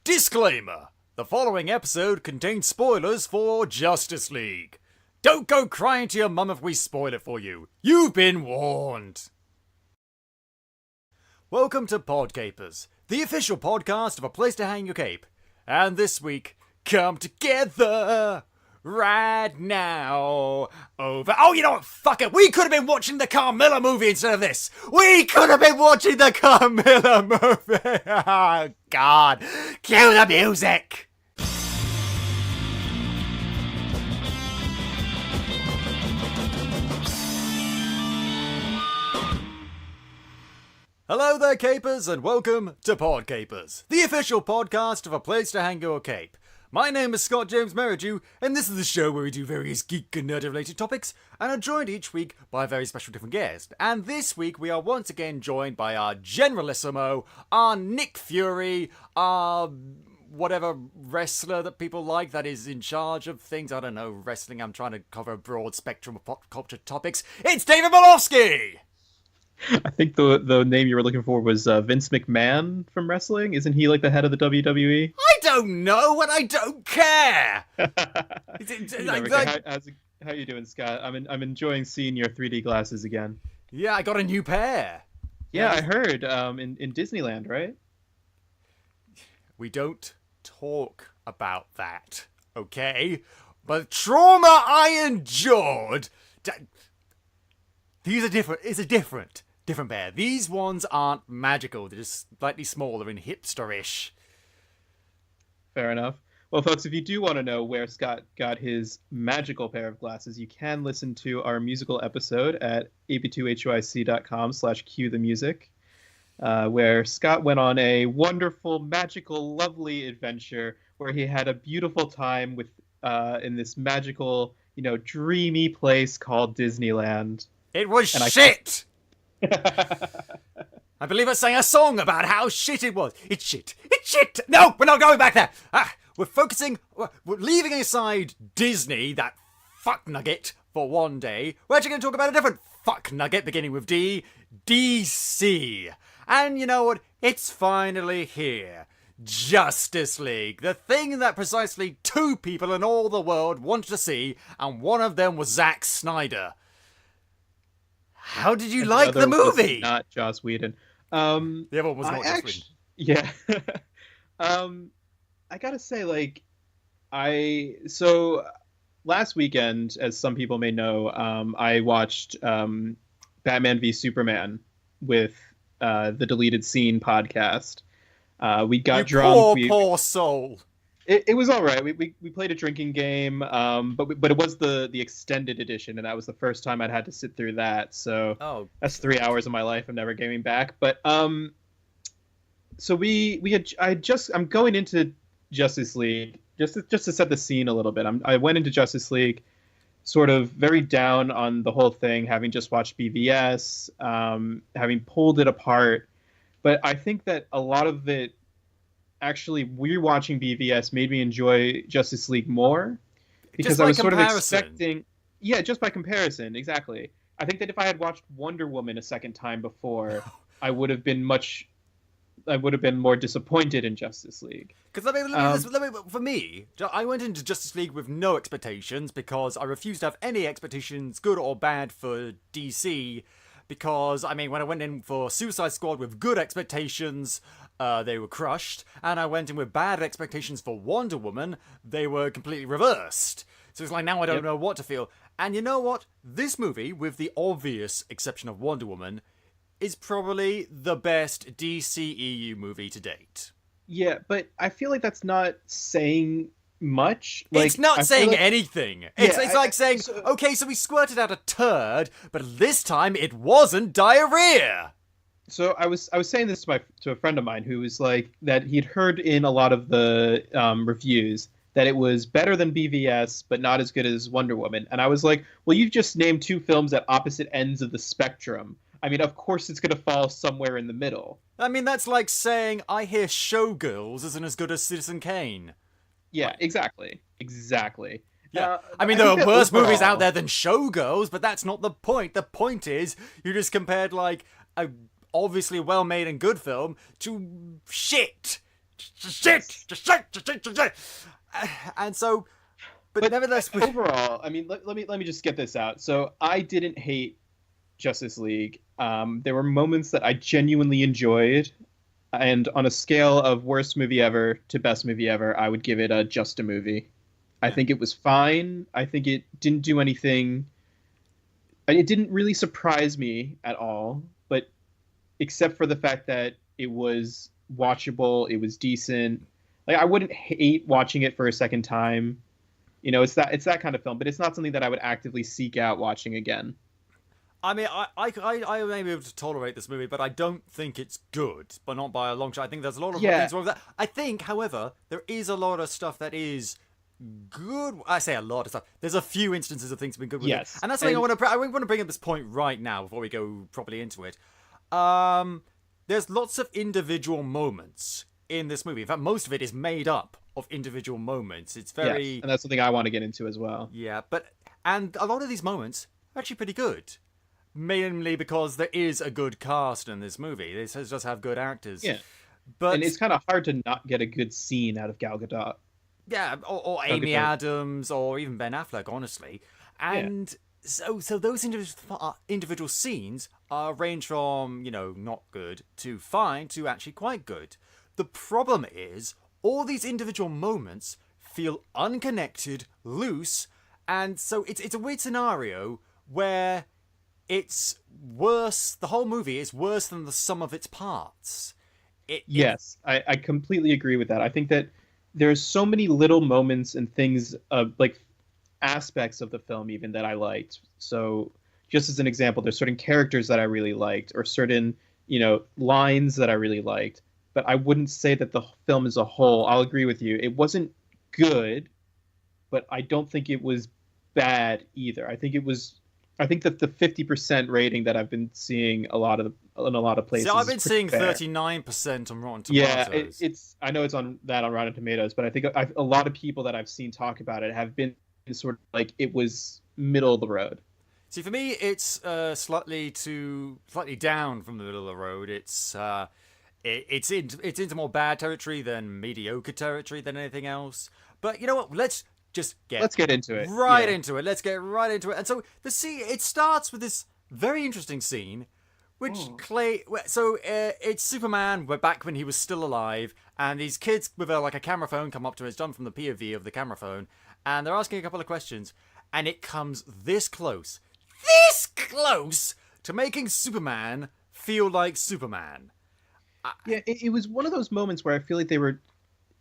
Disclaimer! The following episode contains spoilers for Justice League. Don't go crying to your mum if we spoil it for you. You've been warned. Welcome to PodCapers, the official podcast of A Place to Hang Your Cape. And this week, come together right now over... Oh, you know what? Fuck it. We could have been watching the Carmilla movie instead of this. We could have been watching the Carmilla movie. Oh, God. Cue the music. Hello there, Capers, and welcome to PodCapers, the official podcast of A Place to Hang Your Cape. My name is Scott James Merridew, and this is the show where we do various geek and nerd-related topics, and are joined each week by a very special different guest. And this week we are once again joined by our Generalissimo, our Nick Fury, our whatever wrestler that people like that is in charge of things. I don't know, wrestling. I'm trying to cover a broad spectrum of pop culture topics. It's David Molofsky! I think the name you were looking for was Vince McMahon from wrestling. Isn't he like the head of the WWE? I don't know, and I don't care. How you doing, Scott? I'm enjoying seeing your 3D glasses again. Yeah, I got a new pair. Yeah, I heard. In Disneyland, right? We don't talk about that, okay? But trauma I endured. These are different. It's a different pair. These ones aren't magical. They're just slightly smaller and hipsterish. Fair enough. Well, folks, if you do want to know where Scott got his magical pair of glasses, you can listen to our musical episode at ab2hyc.com/cuethemusic, where Scott went on a wonderful, magical, lovely adventure where he had a beautiful time with in this magical, dreamy place called Disneyland. It was shit! I believe I sang a song about how shit it was. It's shit. It's shit! No, we're not going back there! We're leaving aside Disney, that fuck nugget, for one day. We're actually going to talk about a different fuck nugget beginning with D, DC. And you know what? It's finally here. Justice League, the thing that precisely two people in all the world wanted to see, and one of them was Zack Snyder. How did you like the movie? Not Joss Whedon. The other one was not Joss Whedon. Yeah. I gotta say, last weekend, as some people may know, I watched Batman v Superman with the Deleted Scene podcast. We got drunk. Poor soul. It was all right. We played a drinking game, but it was the extended edition, and that was the first time I'd had to sit through that. So that's 3 hours of my life I'm never getting back. But so I'm going into Justice League just to set the scene a little bit. I went into Justice League sort of very down on the whole thing, having just watched BVS, having pulled it apart. But I think that a lot of it, actually, rewatching BVS made me enjoy Justice League more, because I was sort of expecting... Yeah, just by comparison, exactly. I think that if I had watched Wonder Woman a second time before, I would have been more disappointed in Justice League. Because for me, I went into Justice League with no expectations, because I refused to have any expectations, good or bad, for DC. Because, when I went in for Suicide Squad with good expectations, they were crushed. And I went in with bad expectations for Wonder Woman, they were completely reversed. So it's like, now I don't know what to feel. And you know what? This movie, with the obvious exception of Wonder Woman, is probably the best DCEU movie to date. Yeah, but I feel like that's not saying much. It's not saying anything. It's like saying, okay, so we squirted out a turd, but this time it wasn't diarrhea. So I was saying this to a friend of mine who was like that he'd heard in a lot of the reviews that it was better than BVS, but not as good as Wonder Woman. And I was like, well, you've just named two films at opposite ends of the spectrum. Of course it's going to fall somewhere in the middle. That's like saying I hear Showgirls isn't as good as Citizen Kane. Yeah, exactly. Yeah. There are worse movies out there than Showgirls, but that's not the point. The point is, you just compared, a obviously well-made and good film to shit. shit. And so, but nevertheless, overall, I mean, let me just get this out. So I didn't hate Justice League. There were moments that I genuinely enjoyed, and on a scale of worst movie ever to best movie ever, I would give it just a movie. I think it was fine. I think it didn't do anything. It didn't really surprise me at all, but except for the fact that it was watchable, it was decent. Like, I wouldn't hate watching it for a second time. You know, it's that kind of film, but it's not something that I would actively seek out watching again. I mean, I may be able to tolerate this movie, but I don't think it's good, but not by a long shot. I think there's a lot of things wrong with that. I think, however, there is a lot of stuff that is good. I say a lot of stuff. There's a few instances of things that have been good with it. And that's something I want to bring up this point right now before we go properly into it. There's lots of individual moments in this movie. In fact, most of it is made up of individual moments. It's very... Yes, and that's something I want to get into as well. Yeah, and a lot of these moments are actually pretty good. Mainly because there is a good cast in this movie. This does have good actors. Yeah. And it's kind of hard to not get a good scene out of Gal Gadot. Yeah, or Amy Adams, or even Ben Affleck, honestly. And so those individual scenes range from, not good to fine to actually quite good. The problem is, all these individual moments feel unconnected, loose, and so it's a weird scenario where it's worse. The whole movie is worse than the sum of its parts. I completely agree with that. I think that there's so many little moments and things, like aspects of the film even that I liked. So just as an example, there's certain characters that I really liked, or certain, lines that I really liked. But I wouldn't say that the film as a whole, I'll agree with you, it wasn't good, but I don't think it was bad either. I think that the 50% rating that I've been seeing in a lot of places. So I've been seeing 39% on Rotten Tomatoes. Yeah, I know it's on Rotten Tomatoes, but I think a lot of people that I've seen talk about it have been sort of like it was middle of the road. See, for me, it's slightly down from the middle of the road. It's into more bad territory than mediocre territory than anything else. But you know what? Let's get into it. Into it. Let's get right into it. And so it starts with this very interesting scene, which it's Superman. We're back when he was still alive, and these kids with a camera phone come up to him. It's done from the POV of the camera phone, and they're asking a couple of questions, and it comes this close to making Superman feel like Superman. It was one of those moments where I feel like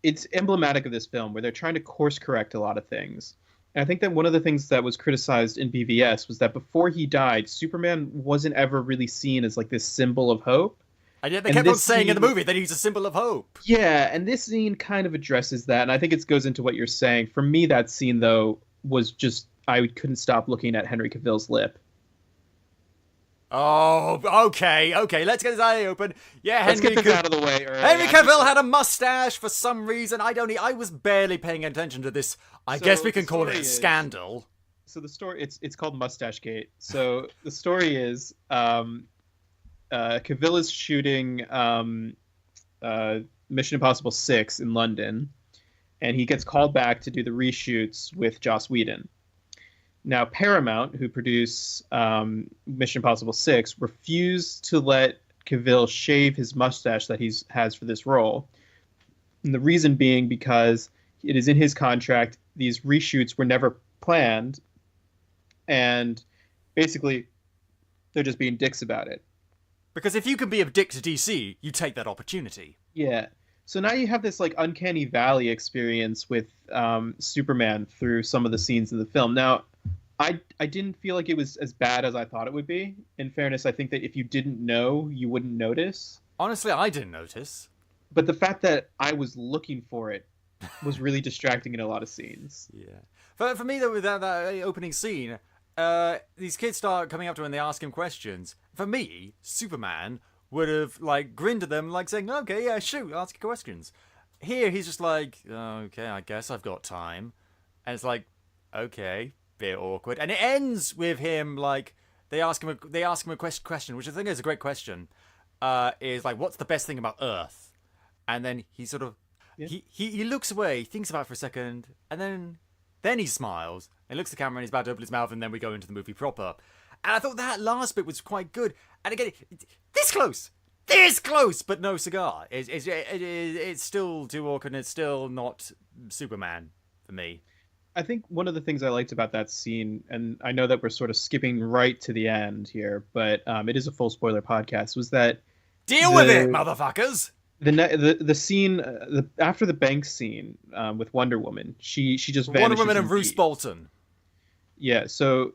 it's emblematic of this film, where they're trying to course correct a lot of things. And I think that one of the things that was criticized in BVS was that before he died, Superman wasn't ever really seen as like this symbol of hope. And yet they kept on saying in the movie that he's a symbol of hope. Yeah, and this scene kind of addresses that, and I think it goes into what you're saying. For me, that scene, though, was just, I couldn't stop looking at Henry Cavill's lip. Oh, okay, let's get this out of the open. Yeah, let's get this out of the way early. Henry Cavill had a mustache for some reason. I was barely paying attention to this. I guess we can call it a scandal. So the story, it's called Mustache Gate. So the story is, Cavill is shooting Mission Impossible 6 in London, and he gets called back to do the reshoots with Joss Whedon. Now, Paramount, who produced Mission Impossible 6, refused to let Cavill shave his mustache that he has for this role. And the reason being because it is in his contract, these reshoots were never planned, and basically they're just being dicks about it. Because if you can be a dick to DC, you take that opportunity. Yeah. So now you have this like uncanny valley experience with Superman through some of the scenes in the film. Now, I didn't feel like it was as bad as I thought it would be. In fairness, I think that if you didn't know, you wouldn't notice. Honestly, I didn't notice. But the fact that I was looking for it was really distracting in a lot of scenes. Yeah. For me, though, with that opening scene, these kids start coming up to him and they ask him questions. For me, Superman would have grinned at them, saying, "Okay, yeah, shoot, ask questions." Here, he's just like, "Okay, I guess I've got time," and it's like, "Okay." Bit awkward, and it ends with him they ask him a question, which I think is a great question. Is what's the best thing about Earth? And then he sort of Yeah. He looks away, thinks about it for a second, and then he smiles and looks at the camera and he's about to open his mouth, and then we go into the movie proper. And I thought that last bit was quite good. And again, this close, but no cigar. It's still too awkward, and it's still not Superman for me. I think one of the things I liked about that scene, and I know that we're sort of skipping right to the end here, but it is a full spoiler podcast, was that deal with it, motherfuckers. The scene after the bank scene with Wonder Woman, she just vanishes. Wonder Woman and Bruce Bolton. Yeah. So,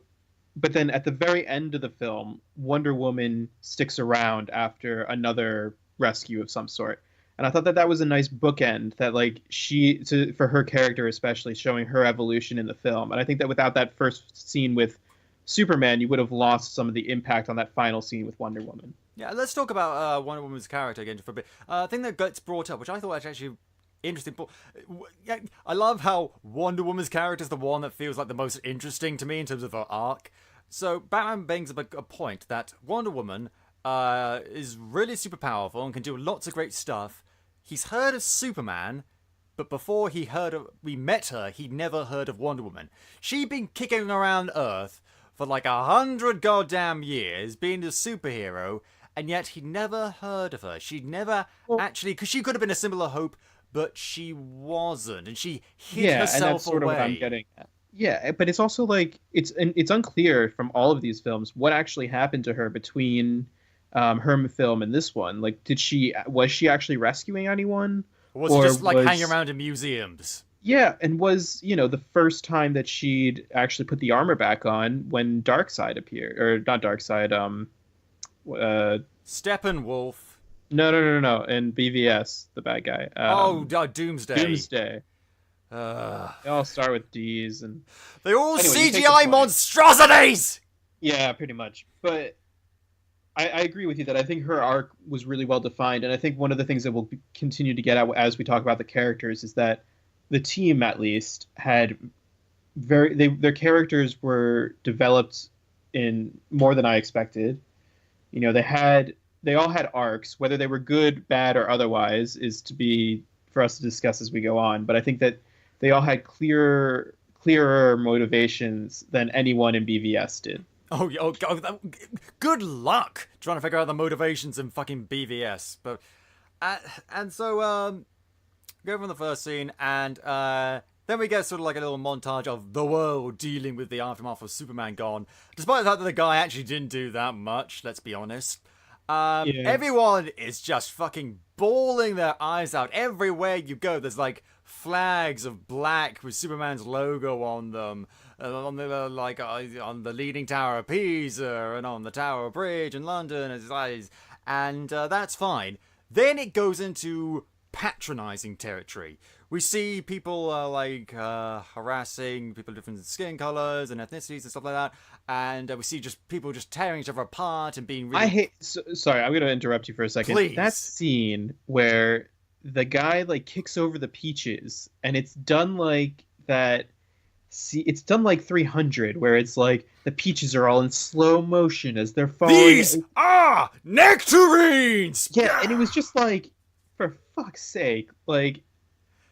but then at the very end of the film, Wonder Woman sticks around after another rescue of some sort. And I thought that was a nice bookend, that like for her character especially, showing her evolution in the film. And I think that without that first scene with Superman, you would have lost some of the impact on that final scene with Wonder Woman. Yeah, let's talk about Wonder Woman's character again for a bit. A thing that gets brought up, which I thought was actually interesting. I love how Wonder Woman's character is the one that feels like the most interesting to me in terms of her arc. So Batman brings up a point that Wonder Woman is really super powerful and can do lots of great stuff. He's heard of Superman, but before we met her, he'd never heard of Wonder Woman. She'd been kicking around Earth for like 100 goddamn years, being a superhero, and yet he'd never heard of her. She'd never actually, because she could have been a symbol of hope, but she wasn't, and she hid herself and that's sort away. Of what I'm getting at. Yeah, but it's also like it's unclear from all of these films what actually happened to her between her film and this one. Like, was she actually rescuing anyone? Or was it just like hanging around in museums? Yeah, and was the first time that she'd actually put the armor back on when Darkseid appeared, or not Darkseid, Steppenwolf. No, and BVS, the bad guy. Doomsday. Doomsday. They all start with D's, and they're all CGI monstrosities. Yeah, pretty much. But I agree with you that I think her arc was really well defined, and I think one of the things that we'll continue to get at as we talk about the characters is that the team, at least, had their characters were developed in more than I expected. They all had arcs, whether they were good, bad, or otherwise, is to be for us to discuss as we go on. But I think that they all had clearer motivations than anyone in BVS did. Oh, good luck trying to figure out the motivations in fucking BVS. But and so go from the first scene, and then we get sort of like a little montage of the world dealing with the aftermath of Superman gone. Despite the fact that the guy actually didn't do that much, let's be honest. Everyone is just fucking bawling their eyes out. Everywhere you go, there's like flags of black with Superman's logo on them, on the leaning tower of Pisa and on the Tower Bridge in London, and that's fine. Then it goes into patronizing territory. We see people harassing people of different skin colors and ethnicities and stuff like that, and we see just people just tearing each other apart and being really... Sorry, I'm going to interrupt you for a second. Please. That scene where the guy kicks over the peaches, and it's done like that. See, it's done like 300, where it's like the peaches are all in slow motion as they're falling. These are nectarines. Yeah, and it was just like, for fuck's sake,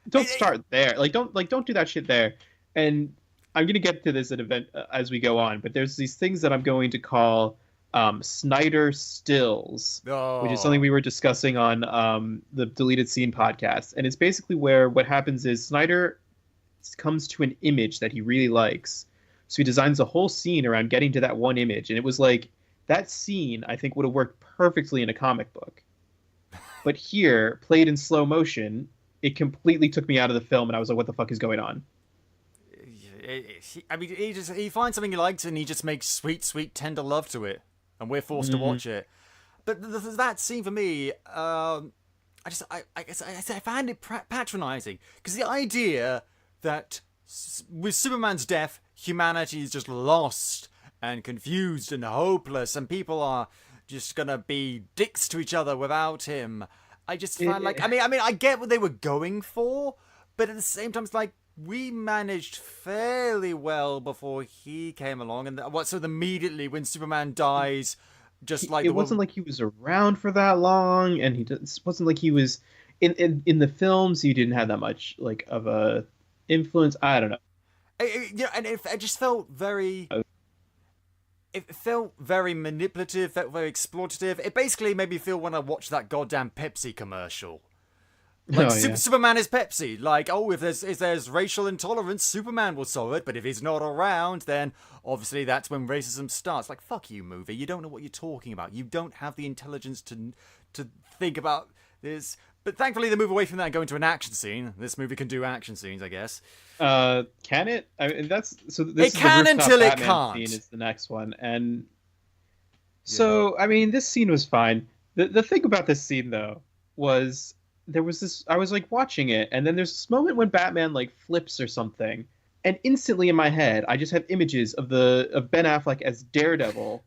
don't start there. Don't do that shit there. And I'm gonna get to this at event as we go on, but there's these things that I'm going to call Snyder stills, which is something we were discussing on the Deleted Scene podcast. And it's basically where what happens is Snyder comes to an image that he really likes, so he designs a whole scene around getting to that one image. And it was like, that scene I think would have worked perfectly in a comic book, but here, played in slow motion, it completely took me out of the film, and I was like, what the fuck is going on? He finds something he likes, and he just makes sweet, tender love to it, and we're forced to watch it. But that scene for me, I found it patronizing, because the idea that with Superman's death, humanity is just lost and confused and hopeless, and people are just gonna be dicks to each other without him. I just find I get what they were going for, but at the same time, it's like, we managed fairly well before he came along, and so immediately when Superman dies, just like it wasn't like he was around for that long, and it wasn't like he was in the films, he didn't have that much like of a influence. I don't know. And it just felt very. It felt very manipulative, felt very exploitative. It basically made me feel when I watched that goddamn Pepsi commercial. Like, Superman is Pepsi. Like, oh, if there's racial intolerance, Superman will solve it. But if he's not around, then obviously that's when racism starts. Like, fuck you, movie. You don't know what you're talking about. You don't have the intelligence to think about this. But thankfully, they move away from that and go into an action scene. This movie can do action scenes, I guess. Can it? I mean, that's so. This it can until it can't. Scene is the next one, and so I mean, this scene was fine. The thing about this scene though was there was this. I was like watching it, and then there's this moment when Batman like flips or something, and instantly in my head, I just have images of Ben Affleck as Daredevil,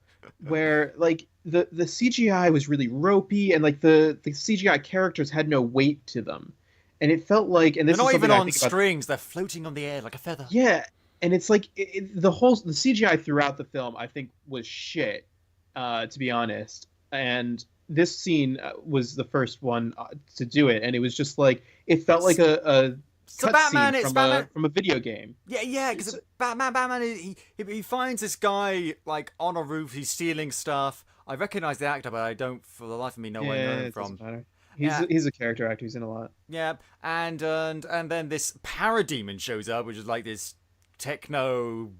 where like the CGI was really ropey and like the CGI characters had no weight to them. And it felt like, and this they're not is even on strings; they're floating on the air like a feather. Yeah, and it's like the CGI throughout the film, I think, was shit, to be honest. And this scene was the first one to do it, and it was just like it felt like a cutscene from a video game. Yeah, because Batman, he finds this guy like on a roof. He's stealing stuff. I recognize the actor, but I don't, for the life of me, know where I know him from. He's a character actor. He's in a lot. Yeah, and then this parademon shows up, which is like this techno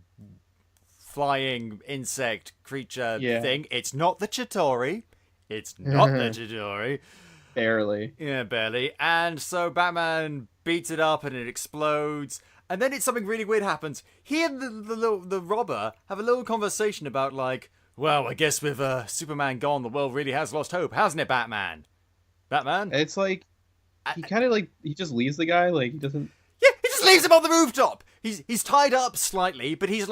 flying insect creature thing. It's not the Chitauri. It's not the Chitauri. Barely. Yeah, barely. And so Batman beats it up and it explodes. And then something really weird happens. He and the robber have a little conversation about like, well, I guess with Superman gone, the world really has lost hope, hasn't it, Batman? Batman? It's like he kind of like he just leaves the guy, like he doesn't. Yeah, he just leaves him on the rooftop. He's tied up slightly, but he's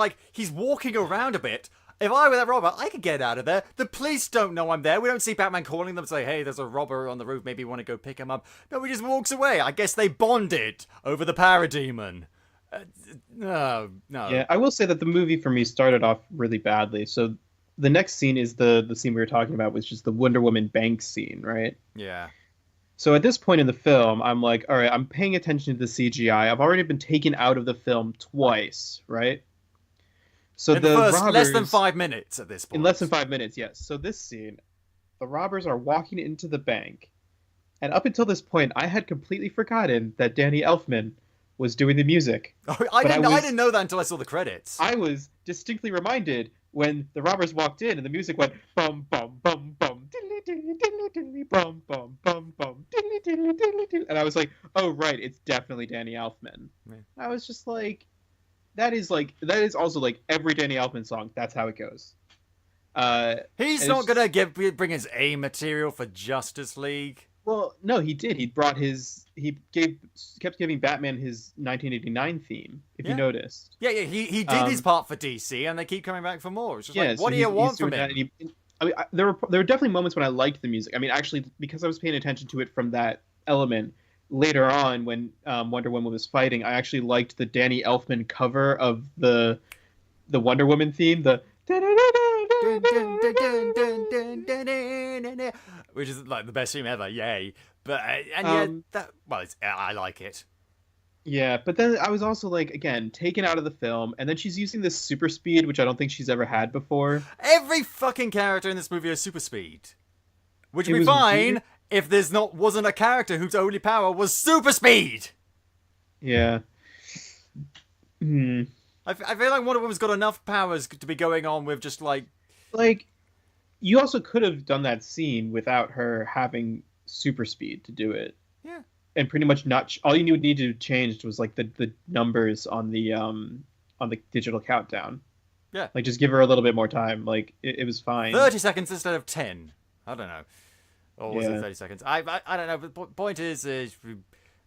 walking around a bit. If I were that robber, I could get out of there. The police don't know I'm there. We don't see Batman calling them, say, "Hey, there's a robber on the roof. Maybe you want to go pick him up." No, he just walks away. I guess they bonded over the parademon. No. Yeah, I will say that the movie for me started off really badly. So the next scene is the scene we were talking about, which is the Wonder Woman bank scene, right? Yeah. So at this point in the film, I'm like, all right, I'm paying attention to the CGI. I've already been taken out of the film twice, right? So in the first robbers, less than 5 minutes at this point. In less than 5 minutes, yes. So this scene, the robbers are walking into the bank. And up until this point, I had completely forgotten that Danny Elfman was doing the music. Oh, I didn't know that until I saw the credits. I was distinctly reminded when the robbers walked in and the music went bum bum bum bum diddly diddly diddly diddly bum bum bum bum diddly diddly diddly diddly, and I was like, oh right, it's definitely Danny Elfman. Yeah. I was just like, that is also like every Danny Elfman song. That's how it goes. He's not gonna bring his A material for Justice League. Well, no, he did. He kept giving Batman his 1989 theme, if you noticed. Yeah, he did his part for DC, and they keep coming back for more. It's just like, what do you want from him? I mean, there were definitely moments when I liked the music. I mean, actually, because I was paying attention to it from that element, later on when Wonder Woman was fighting, I actually liked the Danny Elfman cover of the Wonder Woman theme, which is like the best theme ever, yay! But I like it. Yeah, but then I was also like, again, taken out of the film, and then she's using this super speed, which I don't think she's ever had before. Every fucking character in this movie has super speed, which would be fine if wasn't a character whose only power was super speed. Yeah. I feel like Wonder Woman's got enough powers to be going on with just like you also could have done that scene without her having super speed to do it. Yeah. And pretty much not all you would need to change was like the numbers on the digital countdown. Yeah. Like just give her a little bit more time. Like it was fine. 30 seconds instead of 10. I don't know. Or was it 30 seconds? I don't know. But the point is she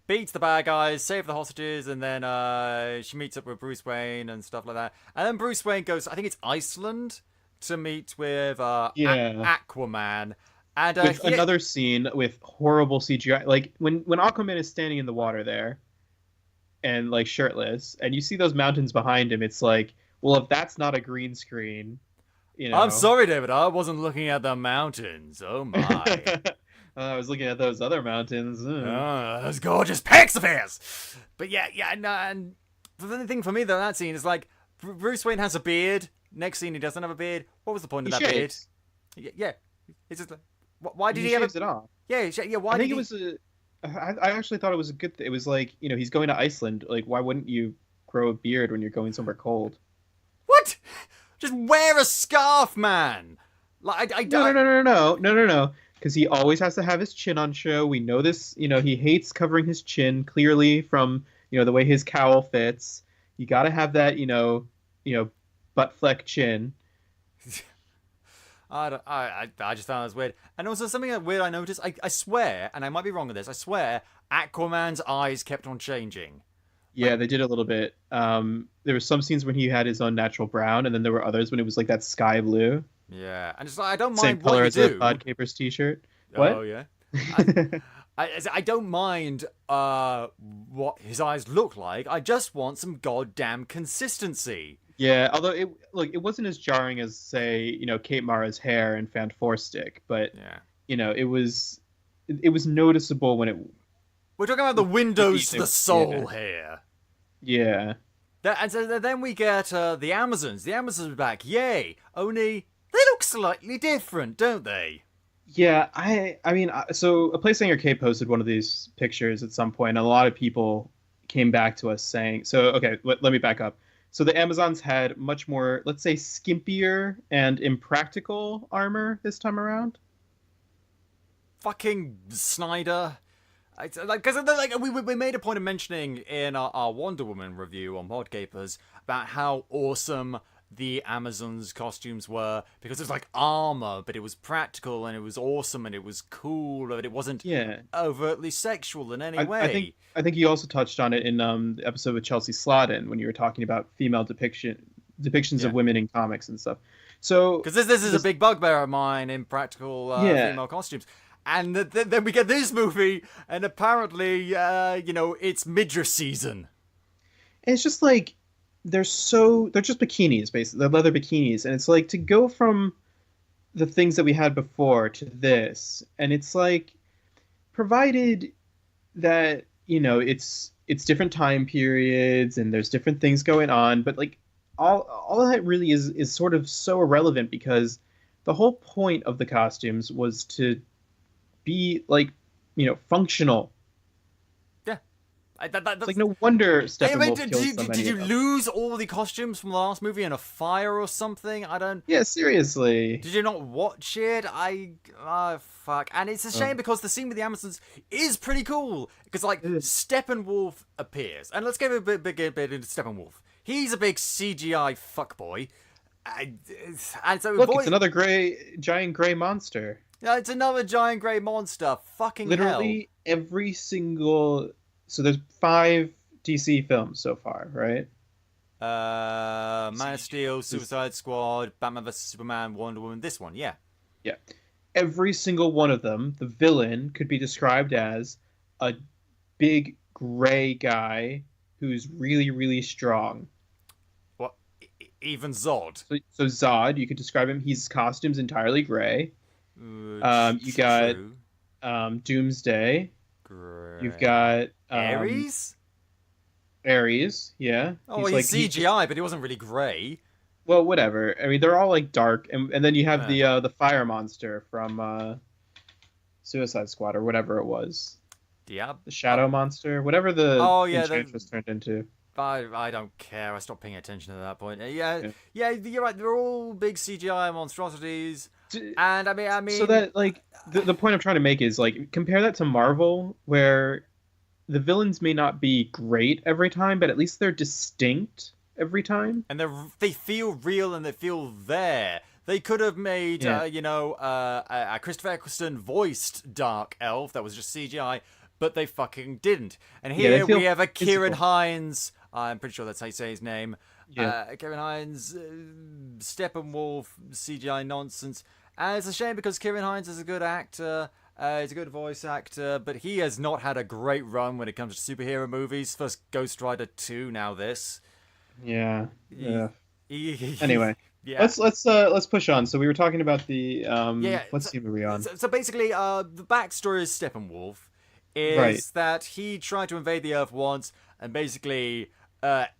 beats the bad guys, saves the hostages, and then she meets up with Bruce Wayne and stuff like that. And then Bruce Wayne goes, I think it's Iceland, to meet with Aquaman. And with another scene with horrible CGI. Like when Aquaman is standing in the water there and like shirtless, and you see those mountains behind him, it's like, well, if that's not a green screen, you know. I'm sorry, David, I wasn't looking at the mountains. Oh my. I was looking at those other mountains. Those gorgeous pecs of his. But no, and the thing for me though, that scene is like Bruce Wayne has a beard. Next scene, he doesn't have a beard. What was the point of that shaves. beard? Yeah, it's just like, why did he shaves it off? Yeah, why? I think it was I actually thought it was a good thing. It was like, he's going to Iceland. Like, why wouldn't you grow a beard when you're going somewhere cold? What? Just wear a scarf, man. Like I don't. No. Because he always has to have his chin on show. We know this. He hates covering his chin clearly from the way his cowl fits. You got to have that butt fleck chin. I just found that weird. And also something weird I noticed. I swear, and I might be wrong with this. I swear, Aquaman's eyes kept on changing. Yeah, they did a little bit. There were some scenes when he had his own natural brown, and then there were others when it was like that sky blue. Yeah, and it's like I don't mind same color as the PodCapers t-shirt. What? Oh yeah. I don't mind what his eyes look like. I just want some goddamn consistency. Yeah, although it wasn't as jarring as say Kate Mara's hair in Fan Four Stick, but it was noticeable when it. We're talking about the windows to the soul here. Yeah. And so then we get the Amazons. The Amazons are back. Yay! Only they look slightly different, don't they? Yeah, I mean, so A Place Singer K posted one of these pictures at some point, and a lot of people came back to us saying, so, okay, let me back up. So the Amazons had much more, let's say, skimpier and impractical armor this time around. Fucking Snyder. Because we made a point of mentioning in our Wonder Woman review on PodCapers about how awesome the Amazons' costumes were, because it was like armor, but it was practical and it was awesome and it was cool, but it wasn't overtly sexual in any way. I think you also touched on it in the episode with Chelsea Slotin when you were talking about female depictions of women in comics and stuff. So because this is a big bugbear of mine in practical female costumes. And then we get this movie, and apparently, it's midriff season. And it's just like, they're just bikinis, basically. They're leather bikinis. And it's like, to go from the things that we had before to this, and it's like, provided that, it's different time periods, and there's different things going on, but like, all of that really is sort of so irrelevant, because the whole point of the costumes was to be like functional. Yeah, it's like no wonder Steppenwolf kills so many. Did you lose all the costumes from the last movie in a fire or something? I don't. Yeah, seriously. Did you not watch it? Fuck. And it's a shame because the scene with the Amazons is pretty cool, because like Steppenwolf appears, and let's give a bit into Steppenwolf. He's a big CGI fuckboy, and so look, it's another giant gray monster. Yeah, it's another giant grey monster. Fucking literally hell. Every single. So there's 5 DC films so far, right? Man of Steel, Suicide Squad, Batman vs Superman, Wonder Woman. This one, yeah. Yeah. Every single one of them, the villain could be described as a big gray guy who's really, really strong. What? Even Zod? So Zod, you could describe him. His costume's entirely gray. You got Doomsday. Great. You've got Ares, yeah. Oh, he's CGI, but he wasn't really grey. Well, whatever. I mean, they're all like dark, and then you have the fire monster from Suicide Squad or whatever it was. The shadow monster, whatever the Enchantress turned into. I don't care. I stopped paying attention at that point. Yeah, you're right. They're all big CGI monstrosities. And I mean, so that like the point I'm trying to make is like compare that to Marvel, where the villains may not be great every time, but at least they're distinct every time, and they feel real and they feel there. They could have made a Christopher Eccleston voiced Dark Elf that was just CGI, but they fucking didn't. And here we have a Kieran Hines. I'm pretty sure that's how you say his name. Kieran Hines, Steppenwolf, CGI nonsense. And it's a shame because Kieran Hines is a good actor. He's a good voice actor, but he has not had a great run when it comes to superhero movies. First Ghost Rider 2, now this. Yeah. Anyway. Yeah. Let's push on. So we were talking about the what scene were we on? So basically, the backstory of Steppenwolf is Right. that he tried to invade the Earth once, and basically,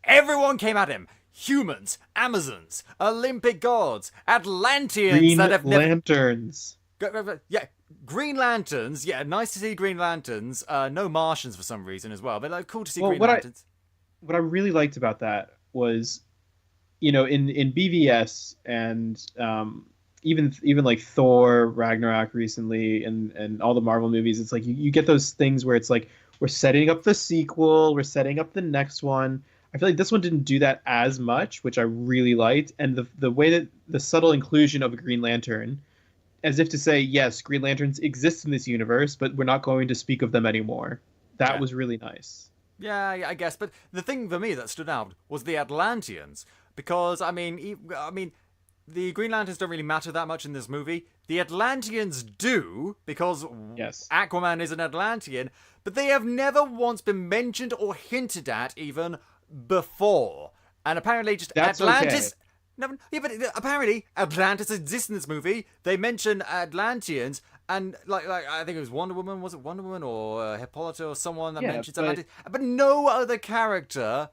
everyone came at him. Humans, Amazons, Olympic gods, Atlanteans Green that have never... Lanterns. Yeah, Green Lanterns. Yeah, nice to see Green Lanterns. No Martians for some reason as well, but like, cool to see Green Lanterns. What I really liked about that was, in BVS and even like Thor Ragnarok recently and all the Marvel movies, it's like you get those things where it's like we're setting up the sequel, we're setting up the next one. I feel like this one didn't do that as much, which I really liked, and the way that the subtle inclusion of a Green Lantern, as if to say, yes, Green Lanterns exist in this universe, but we're not going to speak of them anymore. That was really nice. Yeah, I guess. But the thing for me that stood out was the Atlanteans, because I mean, the Green Lanterns don't really matter that much in this movie. The Atlanteans do, because Aquaman is an Atlantean, but they have never once been mentioned or hinted at even before. And apparently just That's Atlantis... Okay. No, yeah, but apparently Atlantis exists in this movie. They mention Atlanteans, and like I think it was Wonder Woman. Was it Wonder Woman or Hippolyta or someone that mentions Atlantis? But no other character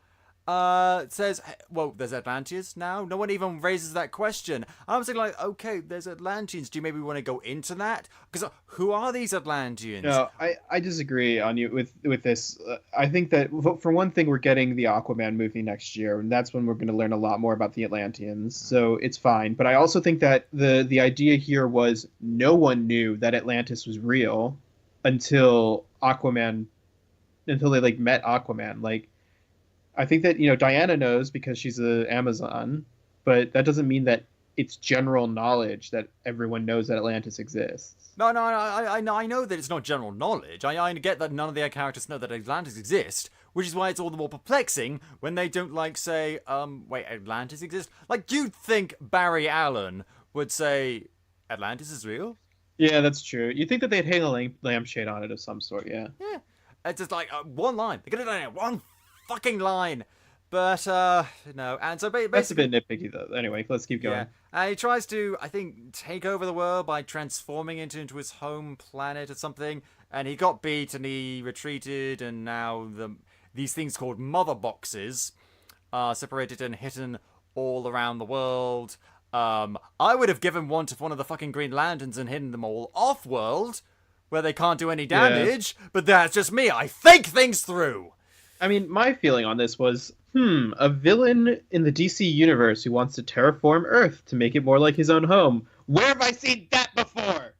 says, well, there's Atlanteans now. No one even raises that question. I was thinking, like, okay, there's Atlanteans. Do you maybe want to go into that? Because who are these Atlanteans? No, I disagree on you with this. I think that for one thing, we're getting the Aquaman movie next year, and that's when we're going to learn a lot more about the Atlanteans. So it's fine. But I also think that the idea here was no one knew that Atlantis was real until they like met Aquaman. Like, I think that, Diana knows because she's an Amazon, but that doesn't mean that it's general knowledge that everyone knows that Atlantis exists. No, I know that it's not general knowledge. I get that none of the characters know that Atlantis exists, which is why it's all the more perplexing when they don't, like, say, wait, Atlantis exists? Like, you'd think Barry Allen would say, Atlantis is real? Yeah, that's true. You'd think that they'd hang a lampshade on it of some sort, yeah. Yeah. It's just like one line. They could have done it one fucking line. But, no. And so basically... That's a bit nitpicky, though. Anyway, let's keep going. Yeah. And he tries to, I think, take over the world by transforming it into his home planet or something. And he got beat and he retreated. And now these things called mother boxes are separated and hidden all around the world. I would have given one to one of the fucking Green Lanterns and hidden them all off-world, where they can't do any damage. Yeah. But that's just me. I think things through. I mean, my feeling on this was, a villain in the DC universe who wants to terraform Earth to make it more like his own home. Where have I seen that before?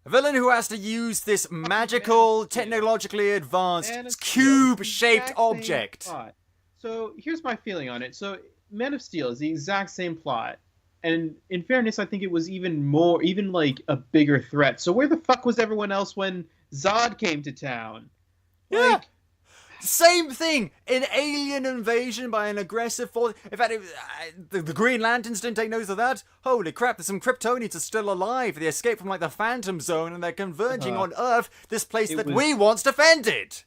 A villain who has to use this magical, technologically advanced, cube-shaped object. So here's my feeling on it. So Man of Steel is the exact same plot. And in fairness, I think it was even like a bigger threat. So where the fuck was everyone else when Zod came to town? Yeah. Like, same thing. An alien invasion by an aggressive force. In fact, the Green Lanterns didn't take notice of that. Holy crap, there's some Kryptonians are still alive. They escaped from, like, the Phantom Zone, and they're converging on Earth, this place that we once defended.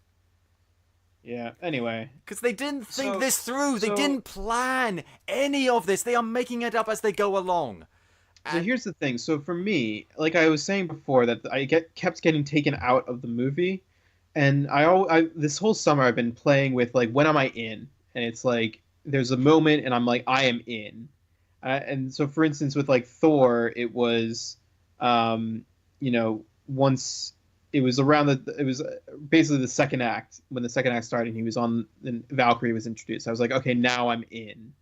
Yeah, anyway. Because they didn't think this through. They didn't plan any of this. They are making it up as they go along. So here's the thing. So for me, like I was saying before, that I kept getting taken out of the movie. And this whole summer I've been playing with, like, when am I in? And it's like there's a moment and I'm like, I am in. And so, for instance, with like Thor, it was, once it was it was basically the second act, when the second act started, he was on, and Valkyrie was introduced. I was like, okay, now I'm in.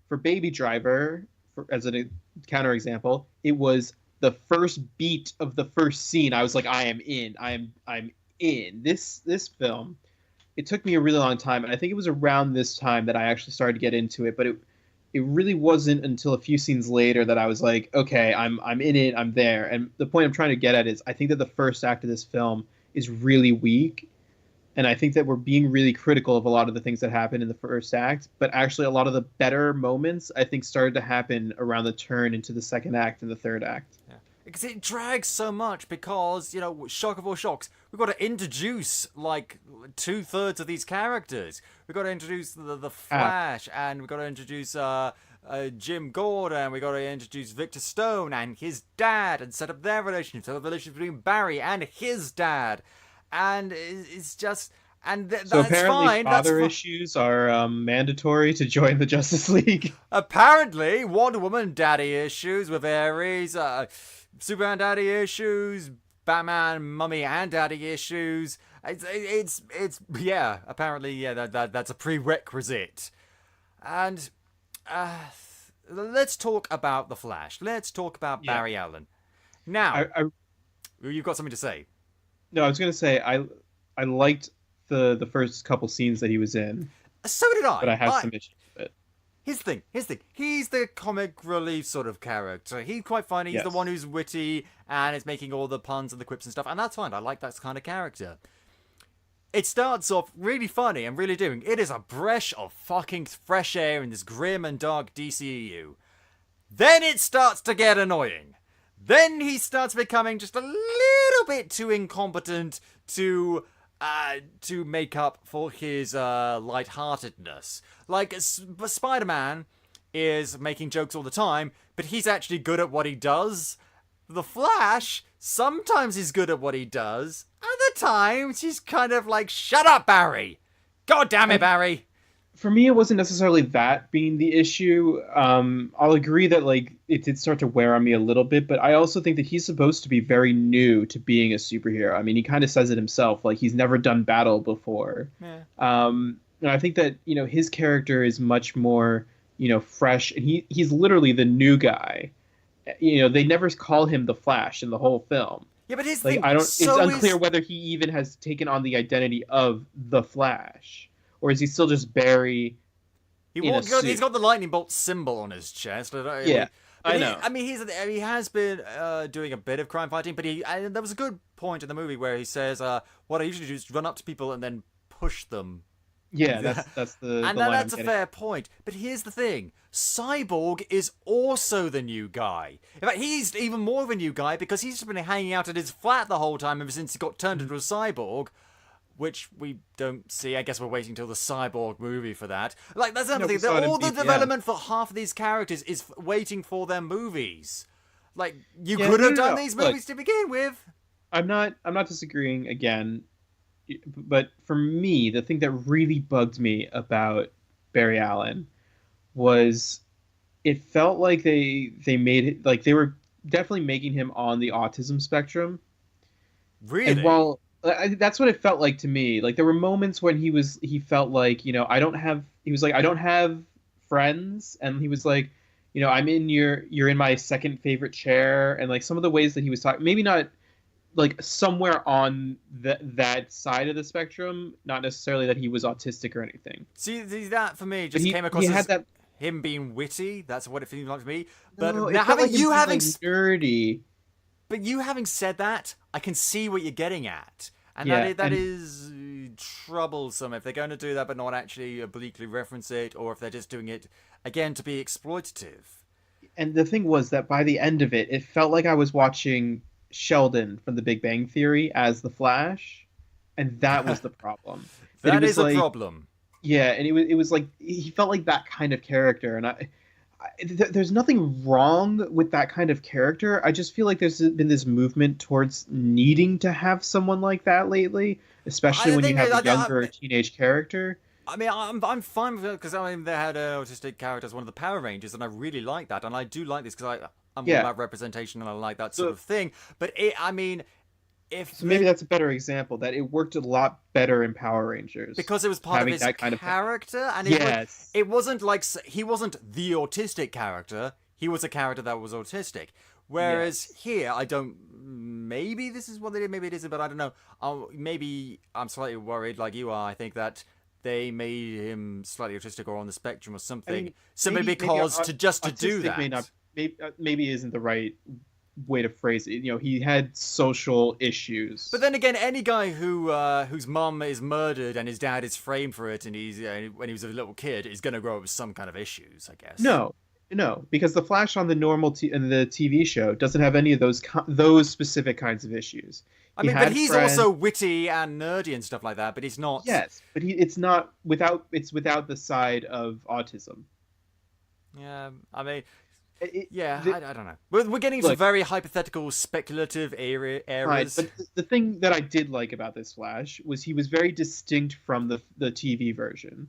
For Baby Driver, as a counterexample, it was the first beat of the first scene. I was like, I am in. I'm in this film. It took me a really long time, and I think it was around this time that I actually started to get into it, but it really wasn't until a few scenes later that I was like, okay, I'm in it, I'm there. And the point I'm trying to get at is I think that the first act of this film is really weak, and I think that we're being really critical of a lot of the things that happened in the first act, but actually a lot of the better moments I think started to happen around the turn into the second act and the third act. Yeah. Because it drags so much because, you know, shock of all shocks, we've got to introduce, like, 2/3 of these characters. We've got to introduce the Flash, and we've got to introduce Jim Gordon, we've got to introduce Victor Stone and his dad, and set up their relationship, set up the relationship between Barry and his dad. And it's just... And so that's apparently fine. Father issues are mandatory to join the Justice League. Apparently, Wonder Woman daddy issues with Ares, Superman daddy issues, Batman mummy and daddy issues. It's yeah. Apparently, yeah. That's a prerequisite. And let's talk about the Flash. Let's talk about Barry Allen. Now, you've got something to say. No, I was going to say I liked the first couple scenes that he was in. So did I. But I have some issues with it. Here's the thing. He's the comic relief sort of character. He's quite funny. He's the one who's witty and is making all the puns and the quips and stuff. And that's fine. I like that kind of character. It starts off really funny and really doing. It is a breath of fucking fresh air in this grim and dark DCEU. Then it starts to get annoying. Then he starts becoming just a little bit too incompetent to make up for his lightheartedness. Like, Spider-Man is making jokes all the time, but he's actually good at what he does. The Flash sometimes is good at what he does. Other times he's kind of like, shut up, Barry! God damn it, Barry! For me, it wasn't necessarily that being the issue. I'll agree that like it did start to wear on me a little bit, but I also think that he's supposed to be very new to being a superhero. I mean, he kind of says it himself, like he's never done battle before. Yeah. And I think that, you know, his character is much more, you know, fresh, and he's literally the new guy. You know, they never call him the Flash in the whole film. Yeah, but his like thing, it's unclear whether he even has taken on the identity of the Flash. Or is he still just Barry? He's got the lightning bolt symbol on his chest. Yeah, I know. I mean, he has been doing a bit of crime fighting, but there was a good point in the movie where he says, "What I usually do is run up to people and then push them." Yeah, that's the and line that's a fair point. But here's the thing: Cyborg is also the new guy. In fact, he's even more of a new guy because he's just been hanging out at his flat the whole time ever since he got turned into a cyborg. Which we don't see. I guess we're waiting till the Cyborg movie for that. Like, that's another thing. All the development for half of these characters is waiting for their movies. Like, you could have done these movies to begin with. I'm not disagreeing again. But for me, the thing that really bugged me about Barry Allen was it felt like they made it, like they were definitely making him on the autism spectrum. Really? And while that's what it felt like to me. Like there were moments when he felt like, you know, I don't have friends, and he was like, you know, you're in my second favorite chair, and like some of the ways that he was talking, maybe not like somewhere on that side of the spectrum, not necessarily that he was autistic or anything. See that for me just came across as him being witty. That's what it feels like to me. But no, now having nerdy. But you having said that, I can see what you're getting at. And that is troublesome if they're going to do that but not actually obliquely reference it, or if they're just doing it, again, to be exploitative. And the thing was that by the end of it, it felt like I was watching Sheldon from The Big Bang Theory as the Flash, and that was the problem. That is a problem. Yeah, and it was like, he felt like that kind of character, and there's nothing wrong with that kind of character. I just feel like there's been this movement towards needing to have someone like that lately, especially when you have a younger teenage character. I mean, I'm fine with it because I mean they had an autistic character as one of the Power Rangers, and I really like that, and I do like this because I'm all about representation and I like that sort of thing. But maybe that's a better example, that it worked a lot better in Power Rangers because it was part of his character, and it wasn't like he wasn't the autistic character. He was a character that was autistic. Whereas here, I don't. Maybe this is what they did. Maybe it isn't, but I don't know. Maybe I'm slightly worried, like you are. I think that they made him slightly autistic or on the spectrum or something, maybe to do that. Maybe isn't the right way to phrase it. You know, he had social issues. But then again, any guy whose mum is murdered and his dad is framed for it, and when he was a little kid, is going to grow up with some kind of issues, I guess. No, No, because the Flash on the in the TV show doesn't have any of those specific kinds of issues. But he's also witty and nerdy and stuff like that. But he's not. Yes, but it's not without. It's without the side of autism. Yeah, I mean, I don't know. We're getting into very hypothetical, speculative areas. Right, but the thing that I did like about this Flash was he was very distinct from the TV version.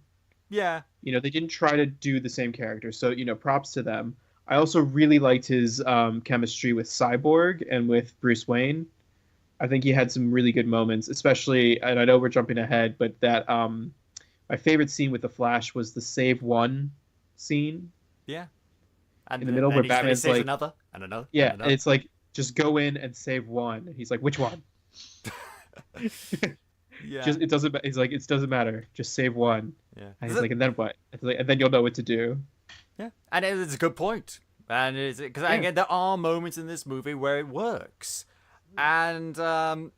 Yeah. They didn't try to do the same character, so props to them. I also really liked his chemistry with Cyborg and with Bruce Wayne. I think he had some really good moments, especially, and I know we're jumping ahead, but that my favorite scene with the Flash was the save one scene. Yeah. And in the middle where Batman's like another and another. Yeah, and another. It's like just go in and save one. And he's like, which one? Yeah. It doesn't. He's like, it doesn't matter. Just save one. Yeah. And he's like, and then what? And then you'll know what to do. Yeah, and it's a good point. And because again, there are moments in this movie where it works, and so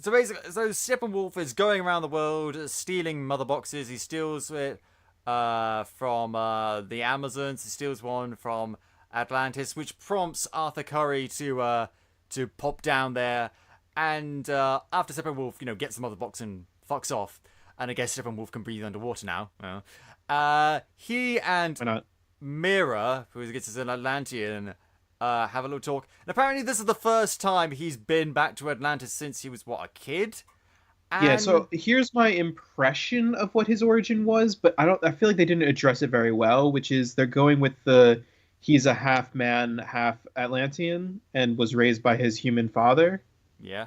basically, Steppenwolf is going around the world stealing mother boxes. He steals it from the Amazons. He steals one from Atlantis, which prompts Arthur Curry to pop down there. And after Steppenwolf, gets the mother box and fucks off, and I guess Steppenwolf can breathe underwater now. He and Mira, who gets as an Atlantean, have a little talk. And apparently, this is the first time he's been back to Atlantis since he was a kid. Yeah. So here's my impression of what his origin was, but I feel like they didn't address it very well. Which is they're going with he's a half man, half Atlantean, and was raised by his human father. Yeah.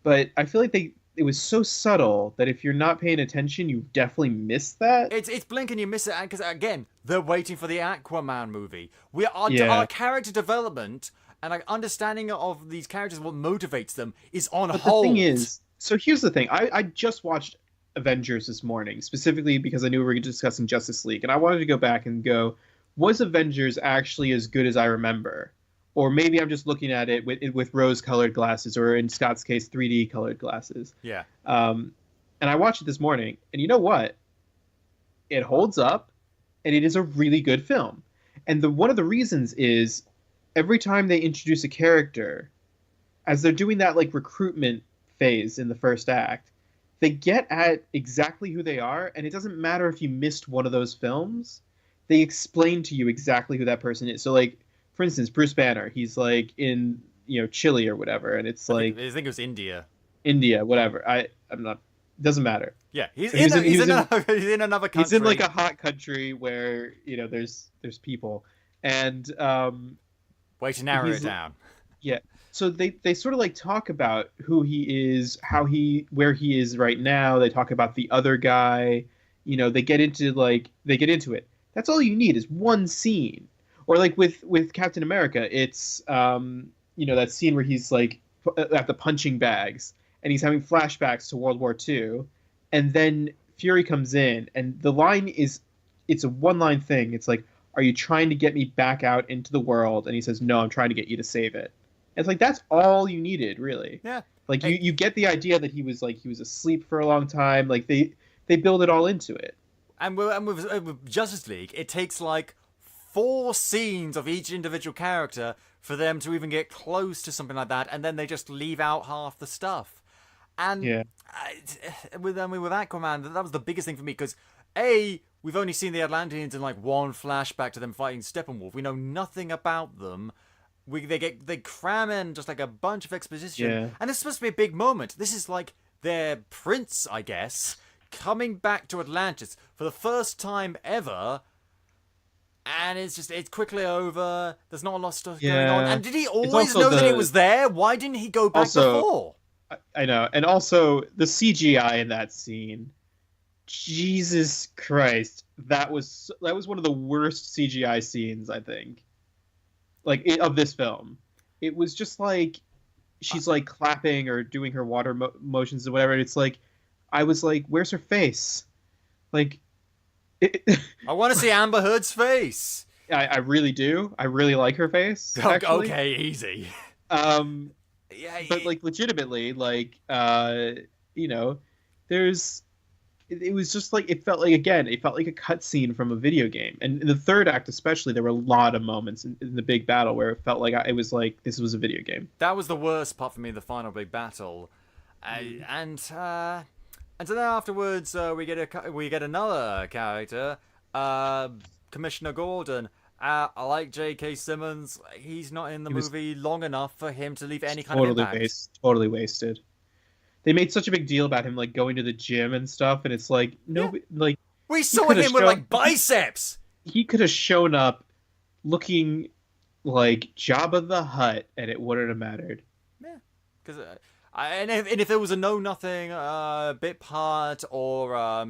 But I feel like it was so subtle that if you're not paying attention, you definitely miss that. It's blink and you miss it, because again, they're waiting for the Aquaman movie. Our character development and our understanding of these characters, what motivates them, is on hold. The thing is, so here's the thing. I just watched Avengers this morning, specifically because I knew we were discussing Justice League, and I wanted to go back and go, was Avengers actually as good as I remember? Or maybe I'm just looking at it with rose-colored glasses, or in Scott's case, 3D-colored glasses. Yeah. And I watched it this morning, and you know what? It holds up, and it is a really good film. And one of the reasons is every time they introduce a character, as they're doing that recruitment phase in the first act, they get at exactly who they are, and it doesn't matter if you missed one of those films. They explain to you exactly who that person is. So for instance, Bruce Banner, he's in Chile or whatever, and it's I think it was India. India, whatever. I'm not. Doesn't matter. Yeah, he's in another country. He's in a hot country where there's people, and way to narrow it down. Yeah. So they sort of talk about who he is, where he is right now. They talk about the other guy. They get into it. That's all you need is one scene. Or with Captain America, it's that scene where he's at the punching bags and he's having flashbacks to World War II, and then Fury comes in and the line it's a one-line thing. It's are you trying to get me back out into the world? And he says, no, I'm trying to get you to save it. And it's that's all you needed, really. Yeah. You get the idea that he was asleep for a long time. They build it all into it. And with Justice League, it takes 4 scenes of each individual character for them to even get close to something like that, and then they just leave out half the stuff. And with Aquaman, that was the biggest thing for me, because we've only seen the Atlanteans in one flashback to them fighting Steppenwolf. We know nothing about them. They cram in just a bunch of exposition, and it's supposed to be a big moment. This is their prince, I guess, coming back to Atlantis for the first time ever. And it's quickly over. There's not a lot of stuff going on. And did he always know that it was there? Why didn't he go back before? I know. And also, the CGI in that scene. Jesus Christ. That was one of the worst CGI scenes, I think. Of this film. It was just she's clapping or doing her water motions or whatever. And it's I was where's her face? I want to see Amber Heard's face. I really do. I really like her face. Actually. Okay, easy. But legitimately, there's it was just like it felt like a cutscene from a video game. And in the third act, especially, there were a lot of moments in the big battle where it felt like it was like this was a video game. That was the worst part for me, the final big battle, and so then afterwards we get another character, Commissioner Gordon. I like J.K. Simmons. He's not in the movie long enough for him to leave any kind of impact. Totally wasted. They made such a big deal about him like going to the gym and stuff, and it's like like we saw him with like biceps. He could have shown up looking like Jabba the Hutt, and it wouldn't have mattered. Yeah, because and if it was a know-nothing bit part, or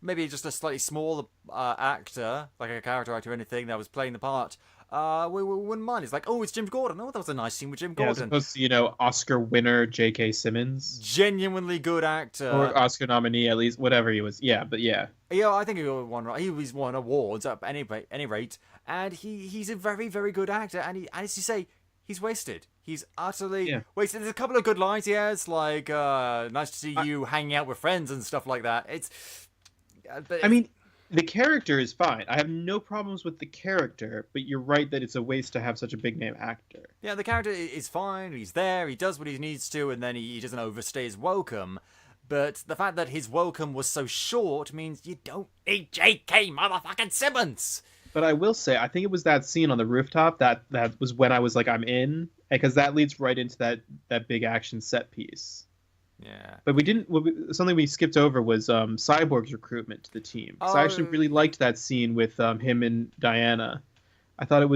maybe just a slightly smaller actor, like a character actor or anything that was playing the part, we wouldn't mind. It's like, oh, it's Jim Gordon. Oh, that was a nice scene with Jim Gordon. As opposed to, Oscar winner J.K. Simmons. Genuinely good actor. Or Oscar nominee, at least, whatever he was. Yeah, but yeah. Yeah, I think he won awards at any rate, and he's a very, very good actor, and as you say, he's wasted. He's utterly wasted. There's a couple of good lines he has, like, nice to see you hanging out with friends and stuff like that. I mean, the character is fine. I have no problems with the character, but you're right that it's a waste to have such a big name actor. Yeah, the character is fine. He's there. He does what he needs to, and then he doesn't overstay his welcome. But the fact that his welcome was so short means you don't need J.K. motherfucking Simmons. But I will say, I think it was that scene on the rooftop that was when I was like, I'm in, because that leads right into that big action set piece. Yeah. But something we skipped over was Cyborg's recruitment to the team. So I actually really liked that scene with him and Diana. I thought at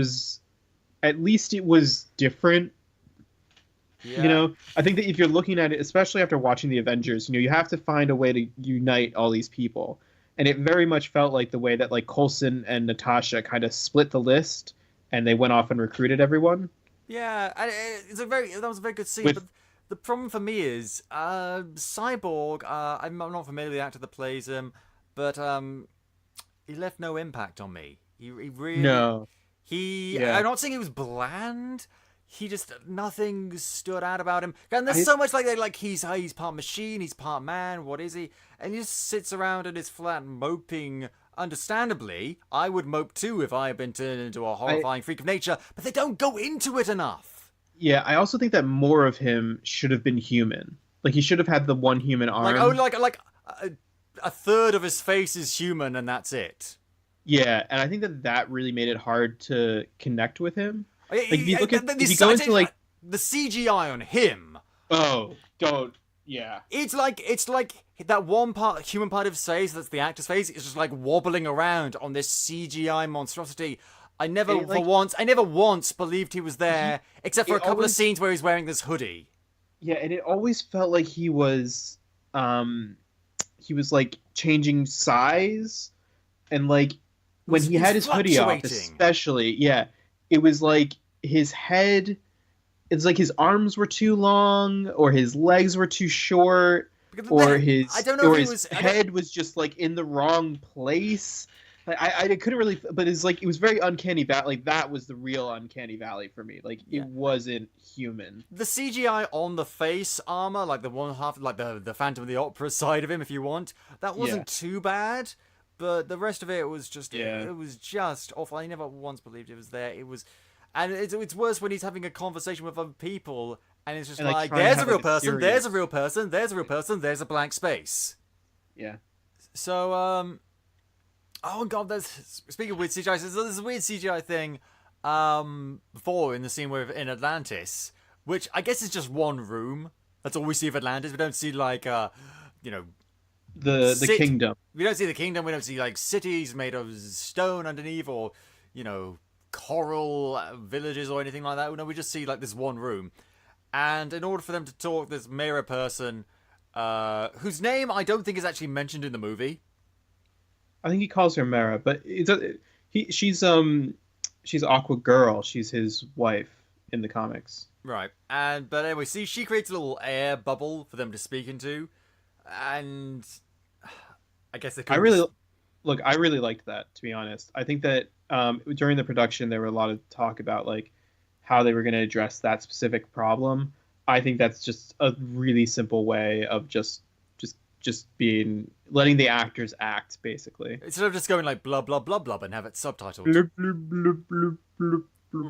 least it was different. Yeah. I think that if you're looking at it, especially after watching the Avengers, you have to find a way to unite all these people. And it very much felt like the way that like Coulson and Natasha kind of split the list and they went off and recruited everyone. Yeah, that was a very good scene. But the problem for me is Cyborg. I'm not familiar with the actor that plays him, but he left no impact on me. He really no. I'm not saying he was bland. He just nothing stood out about him. And there's so much like he's part machine, he's part man. What is he? And he just sits around in his flat moping. Understandably, I would mope too if I had been turned into a horrifying freak of nature. But they don't go into it enough. Yeah, I also think that more of him should have been human. Like he should have had the one human arm. Like a third of his face is human, and that's it. Yeah, and I think that really made it hard to connect with him. Like if you look at the CGI on him. Oh, don't. Yeah. It's like that one human part of his face, that's the actor's face, is just like wobbling around on this CGI monstrosity. I never once believed he was there, except for a couple of scenes where he's wearing this hoodie. Yeah, and it always felt like he was like changing size, and like when he had his hoodie off, especially, it was like his head. It's like his arms were too long, or his legs were too short, or his head was just like in the wrong place. I couldn't really, but it's like it was very uncanny valley. Like that was the real uncanny valley for me. Like it wasn't human. The CGI on the face armor, like the one half, like the Phantom of the Opera side of him, if you want, that wasn't too bad. But the rest of it was just it was just awful. I never once believed it was there. It was, and it's worse when he's having a conversation with other people, and it's just like there's a real person, there's a real person, there's a real person, there's a blank space. Yeah. So oh god, speaking of weird CGI, so there's a weird CGI thing before in the scene in Atlantis, which I guess is just one room. That's all we see of Atlantis. We don't see like the kingdom. We don't see the kingdom. We don't see like cities made of stone underneath, or coral villages or anything like that. No, we just see like this one room. And in order for them to talk, this mirror person, whose name I don't think is actually mentioned in the movie. I think he calls her Mara, but she's Aqua Girl. She's his wife in the comics. Right. But anyway, see, she creates a little air bubble for them to speak into, and I guess I really liked that, to be honest. I think that during the production there were a lot of talk about like how they were going to address that specific problem. I think that's just a really simple way of just just letting the actors act, basically. Instead of just going like blah blah blah blah and have it subtitled. Bloop, bloop, bloop, bloop, bloop. No,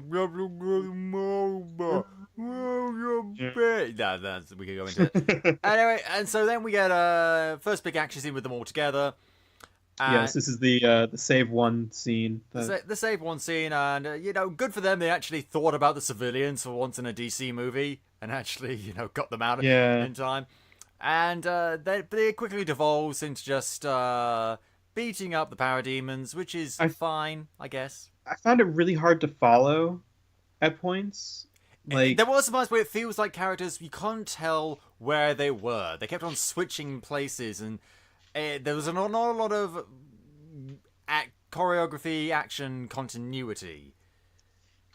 we can go into it. Anyway, and so then we get first big action scene with them all together. Yes, this is the save one scene. The save one scene, and good for them. They actually thought about the civilians for once in a DC movie, and actually, got them out in time. And they quickly devolves into just beating up the parademons, which is fine, I guess. I found it really hard to follow at points. Like, there was some parts where it feels like characters, you can't tell where they were. They kept on switching places, and there was not a lot of choreography, action, continuity.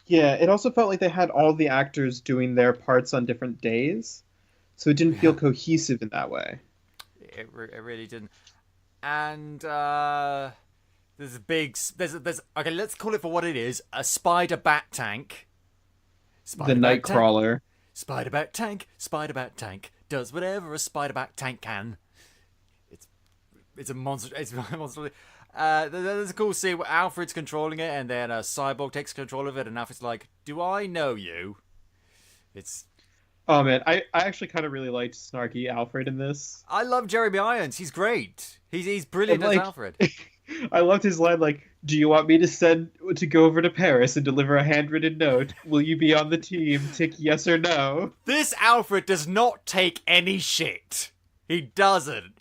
Yeah, it also felt like they had all the actors doing their parts on different days, so it didn't feel cohesive in that way. It really didn't. And there's okay, let's call it for what it is: a spider bat tank. The Nightcrawler. Spider bat tank does whatever a spider bat tank can. It's a monster. It's a monster. There's a cool scene where Alfred's controlling it, and then Cyborg takes control of it, and Alfred's like, "Do I know you?" It's. Oh man, I actually kind of really liked snarky Alfred in this. I love Jeremy Irons. He's great. He's brilliant as Alfred. I loved his line like, "Do you want me to go over to Paris and deliver a handwritten note? Will you be on the team? Tick yes or no." This Alfred does not take any shit. He doesn't.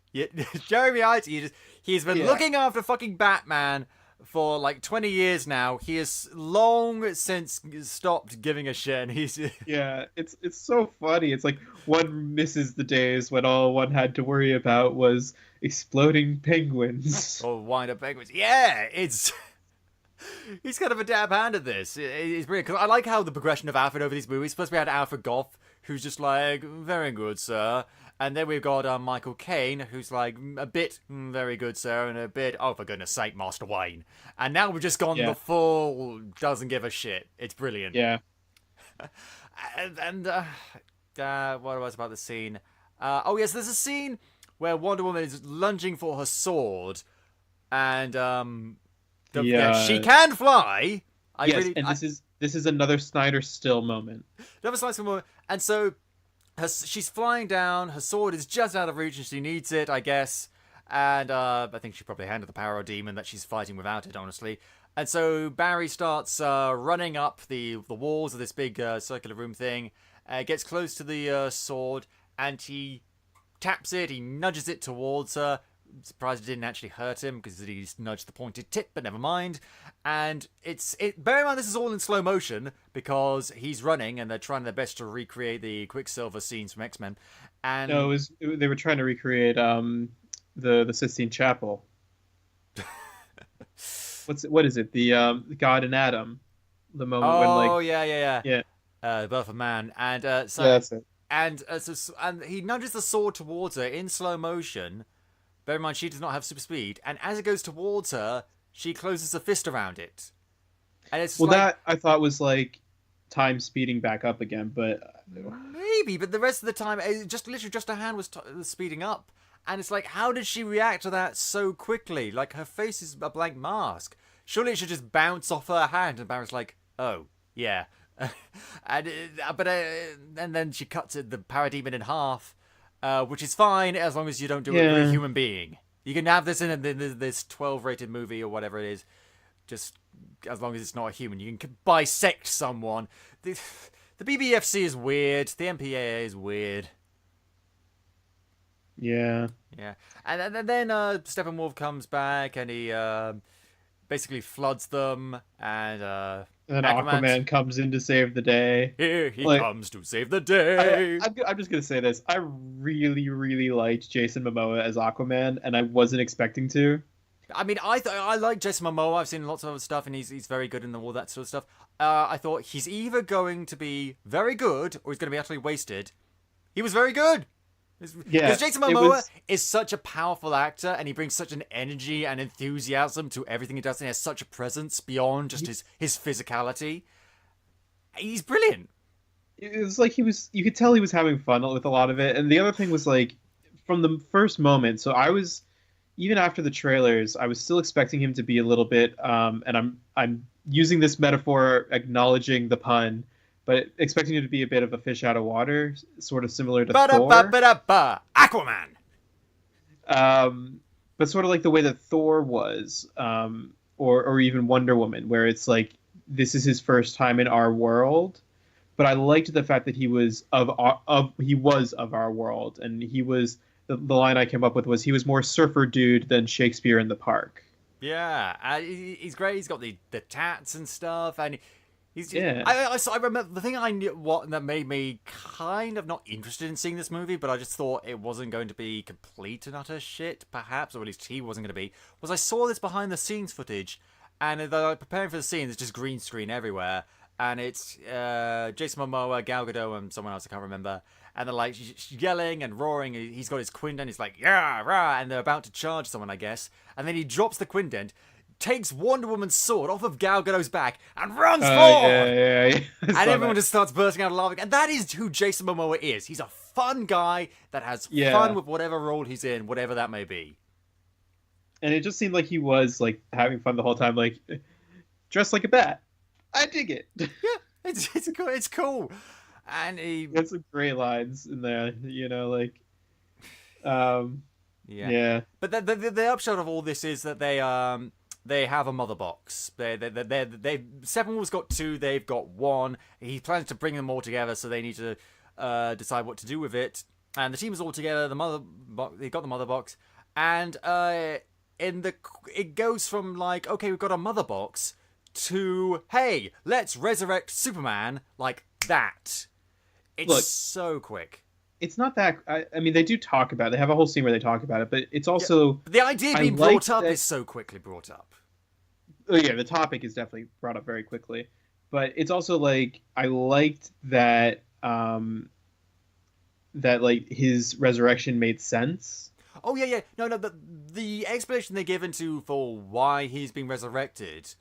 Jeremy Irons, he's been looking after fucking Batman for like 20 years now. He has long since stopped giving a shit, and he's it's so funny. It's like one misses the days when all one had to worry about was exploding penguins or wind-up penguins. Yeah, he's kind of a dab hand at this. It's brilliant, because I like how the progression of Alfred over these movies. First we had Alfred Goff, who's just like, "Very good, sir." And then we've got Michael Caine, who's like, a bit, "Very good, sir," and a bit, "Oh, for goodness sake, Master Wayne." And now we've just gone the full doesn't give a shit. It's brilliant. Yeah. and what was about the scene? Oh, yes, there's a scene where Wonder Woman is lunging for her sword, and she can fly. This is another Snyder still moment. Another Snyder moment. And so she's flying down, her sword is just out of reach, and she needs it, I guess. And I think she probably handled the parademon that she's fighting without it, honestly. And so Barry starts running up the walls of this big circular room thing, gets close to the sword, and he taps it, he nudges it towards her. I'm surprised it didn't actually hurt him, because he nudged the pointed tip, but never mind. And bear in mind this is all in slow motion, because he's running and they're trying their best to recreate the Quicksilver scenes from X-Men. And no, they were trying to recreate the Sistine Chapel. What is it? The God and Adam, the moment when like the birth of man, and so that's it. And he nudges the sword towards her in slow motion. Bear in mind, she does not have super speed, and as it goes towards her, she closes a fist around it. And it's that I thought was like time speeding back up again, but maybe. But the rest of the time, just her hand was speeding up, and it's like, how did she react to that so quickly? Like, her face is a blank mask. Surely it should just bounce off her hand, and Barry's like, "Oh yeah," and then she cuts the parademon in half. Which is fine as long as you don't do it with a human being. You can have this in this 12 rated movie or whatever it is, just as long as it's not a human. You can bisect someone. The BBFC is weird. The MPAA is weird. Yeah. Yeah. And then Steppenwolf comes back, and he basically floods them, and then Aquaman comes in to save the day. Here he comes to save the day. I'm just going to say this. I really, really liked Jason Momoa as Aquaman, and I wasn't expecting to. I mean, I like Jason Momoa. I've seen lots of other stuff, and he's very good in all that sort of stuff. I thought he's either going to be very good, or he's going to be utterly wasted. He was very good. Because Jason Momoa is such a powerful actor, and he brings such an energy and enthusiasm to everything he does, and he has such a presence beyond just his physicality. He's brilliant. It was like you could tell he was having fun with a lot of it. And the other thing was like, from the first moment. So I was, even after the trailers, I was still expecting him to be a little bit, and I'm using this metaphor, acknowledging the pun, but expecting him to be a bit of a fish out of water, sort of similar to Thor. Aquaman. But sort of like the way that Thor was, or even Wonder Woman, where it's like this is his first time in our world. But I liked the fact that he was of our world, and he was the line I came up with was he was more surfer dude than Shakespeare in the Park. Yeah, he's great. He's got the tats and stuff, and he's yeah. I remember the thing I knew that made me kind of not interested in seeing this movie, but I just thought it wasn't going to be complete and utter shit, perhaps, or at least he wasn't going to be. Was I saw this behind the scenes footage, and they're like preparing for the scene. There's just green screen everywhere. And it's Jason Momoa, Gal Gadot, and someone else I can't remember. And they're like yelling and roaring. He's got his quindent. He's like, yeah, rah. And they're about to charge someone, I guess. And then he drops the quindent, takes Wonder Woman's sword off of Gal Gadot's back, and runs forward. Yeah. And everyone just starts bursting out laughing. And that is who Jason Momoa is. He's a fun guy that has fun with whatever role he's in, whatever that may be. And it just seemed like he was like having fun the whole time, like dressed like a bat. I dig it. Yeah, it's cool. And he had some great lines in there, like yeah. But the upshot of all this is that they have a mother box. They Steppenwolf's got 2, they've got 1. He plans to bring them all together, so they need to decide what to do with it. And the team is all together. They got the mother box, and it goes from like, okay, we've got a mother box, to, hey, let's resurrect Superman like that. It's so quick. It's not that... I mean, they do talk about it. They have a whole scene where they talk about it, but it's also... But the idea being brought up is so quickly brought up. Oh, yeah, the topic is definitely brought up very quickly. But it's also, like, I liked that, that, like, his resurrection made sense. Oh, yeah. No, the explanation they give for why he's being resurrected...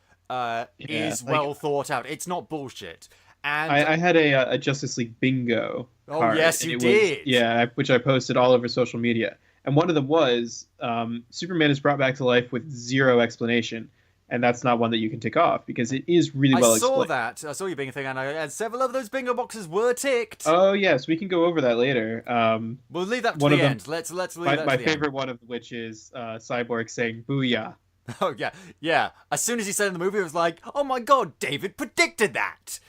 is well thought out. It's not bullshit. And I had a Justice League bingo card. Oh, yes, you did. Which I posted all over social media. And one of them was Superman is brought back to life with 0 explanation. And that's not one that you can tick off because it is really well explained. I saw your bingo thing, and several of those bingo boxes were ticked. Oh, yes, we can go over that later. We'll leave that to the end. Let's leave that to the end. My favorite one of which is Cyborg saying "Booyah." Oh, yeah. As soon as he said in the movie, it was like, oh my god, David predicted that!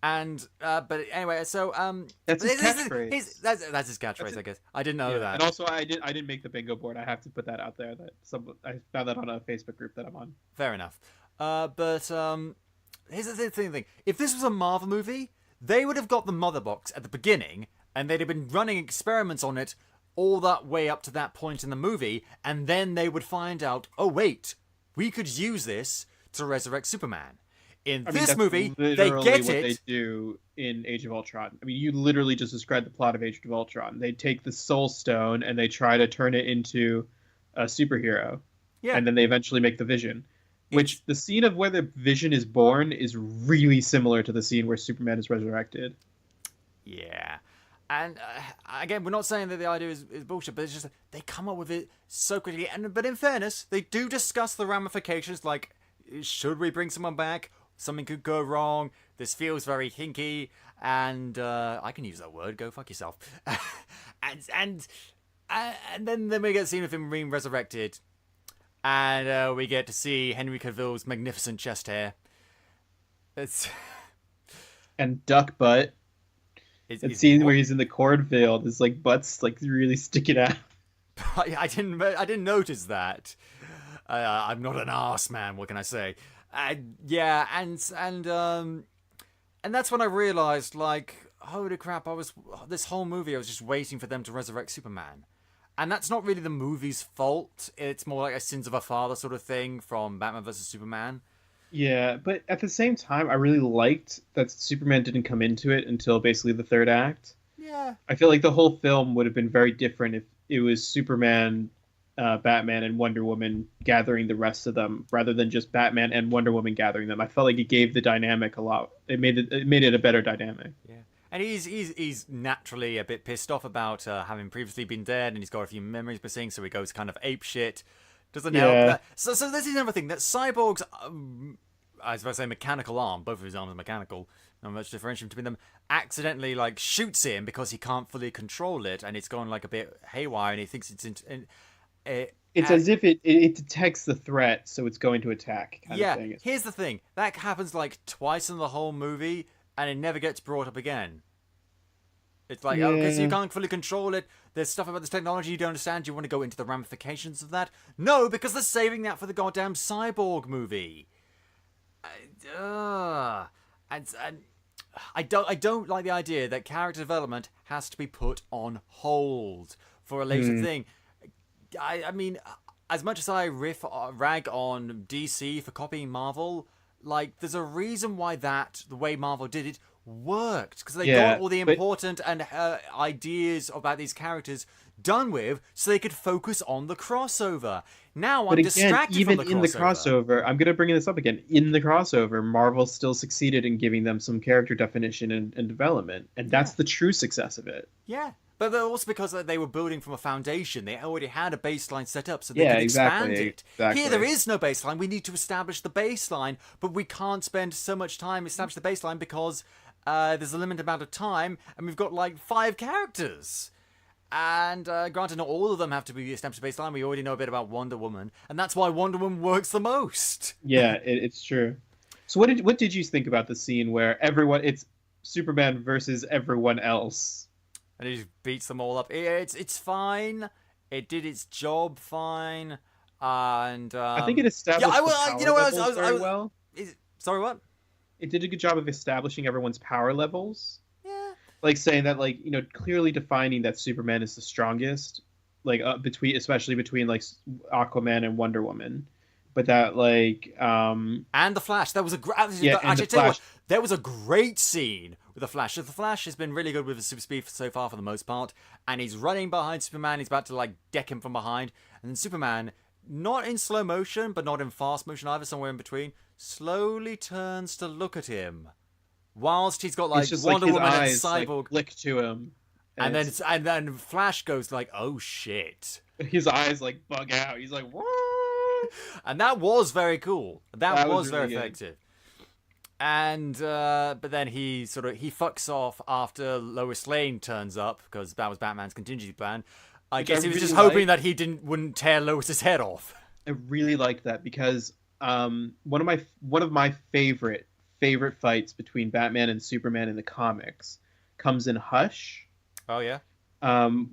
And, but anyway, so, that's his catchphrase. That's his catchphrase, I guess. I didn't know that. And also, I didn't make the bingo board. I have to put that out there. I found that on a Facebook group that I'm on. Fair enough. But here's the thing. If this was a Marvel movie, they would have got the mother box at the beginning, and they'd have been running experiments on it all that way up to that point in the movie, and then they would find out, oh wait, we could use this to resurrect Superman. In this movie, they get what it. They do in Age of Ultron. I mean, you literally just described the plot of Age of Ultron. They take the Soul Stone and they try to turn it into a superhero. Yeah. And then they eventually make the Vision. Which the scene of where the Vision is born is really similar to the scene where Superman is resurrected. Yeah. And again, we're not saying that the idea is bullshit, but it's just they come up with it so quickly. But in fairness, they do discuss the ramifications, like, should we bring someone back? Something could go wrong. This feels very hinky. And I can use that word. Go fuck yourself. and then we get a scene of him being resurrected. And we get to see Henry Cavill's magnificent chest hair. And duck butt. That scene where he's in the cornfield, his like butt's like really sticking out. I didn't notice that. I'm not an arse man. What can I say? Yeah, and that's when I realized, like, holy crap! This whole movie I was just waiting for them to resurrect Superman, and that's not really the movie's fault. It's more like a sins of a father sort of thing from Batman vs Superman. Yeah, but at the same time, I really liked that Superman didn't come into it until basically the 3rd act. Yeah. I feel like the whole film would have been very different if it was Superman, Batman, and Wonder Woman gathering the rest of them, rather than just Batman and Wonder Woman gathering them. I felt like it gave the dynamic a lot. It made it a better dynamic. Yeah. And he's naturally a bit pissed off about having previously been dead, and he's got a few memories missing, so he goes kind of ape shit. Doesn't help. So this is another thing that Cyborg's, I was about to say mechanical arm. Both of his arms are mechanical. Not much differentiation between them. Accidentally like shoots him because he can't fully control it, and it's going like a bit haywire, and he thinks it's as if it detects the threat, so it's going to attack. Kind of thing. Here's the thing. That happens like twice in the whole movie, and it never gets brought up again. It's like, okay, so you can't fully control it. There's stuff about this technology you don't understand. You want to go into the ramifications of that? No, because they're saving that for the goddamn Cyborg movie. And I don't like the idea that character development has to be put on hold for a later thing. I mean, as much as I rag on DC for copying Marvel, like, there's a reason why the way Marvel did it worked, because they got all the important and ideas about these characters done with, so they could focus on the crossover. Now I'm distracted from the crossover. Even in the crossover, I'm going to bring this up again. In the crossover, Marvel still succeeded in giving them some character definition and development, and that's the true success of it. Yeah. But also because they were building from a foundation. They already had a baseline set up, so they could expand it. Exactly. Here, there is no baseline. We need to establish the baseline, but we can't spend so much time establishing the baseline because there's a limited amount of time, and we've got like 5 characters. And granted, not all of them have to be established baseline. We already know a bit about Wonder Woman, and that's why Wonder Woman works the most. Yeah, it's true. So what did you think about the scene where it's Superman versus everyone else? And he just beats them all up. It's fine. It did its job fine. And I think it established very well. Sorry, what? It did a good job of establishing everyone's power levels. Yeah. Like saying that, like, you know, clearly defining that Superman is the strongest, like especially between like Aquaman and Wonder Woman. But that like and the Flash. That was a there was a great scene with the Flash. So the Flash has been really good with his super speed so far for the most part, and he's running behind Superman. He's about to like deck him from behind, and then Superman, not in slow motion but not in fast motion either, somewhere in between, slowly turns to look at him, whilst he's got like Wonder Woman and Cyborg like, flick to him, and then Flash goes like, "Oh shit!" His eyes like bug out. He's like, "What?" And that was very cool. That was really very effective. And but then he fucks off after Lois Lane turns up, because that was Batman's contingency plan. I guess he was just hoping that he wouldn't tear Lois's head off. I really liked that because one of my favorite fights between Batman and Superman in the comics comes in Hush. Oh yeah.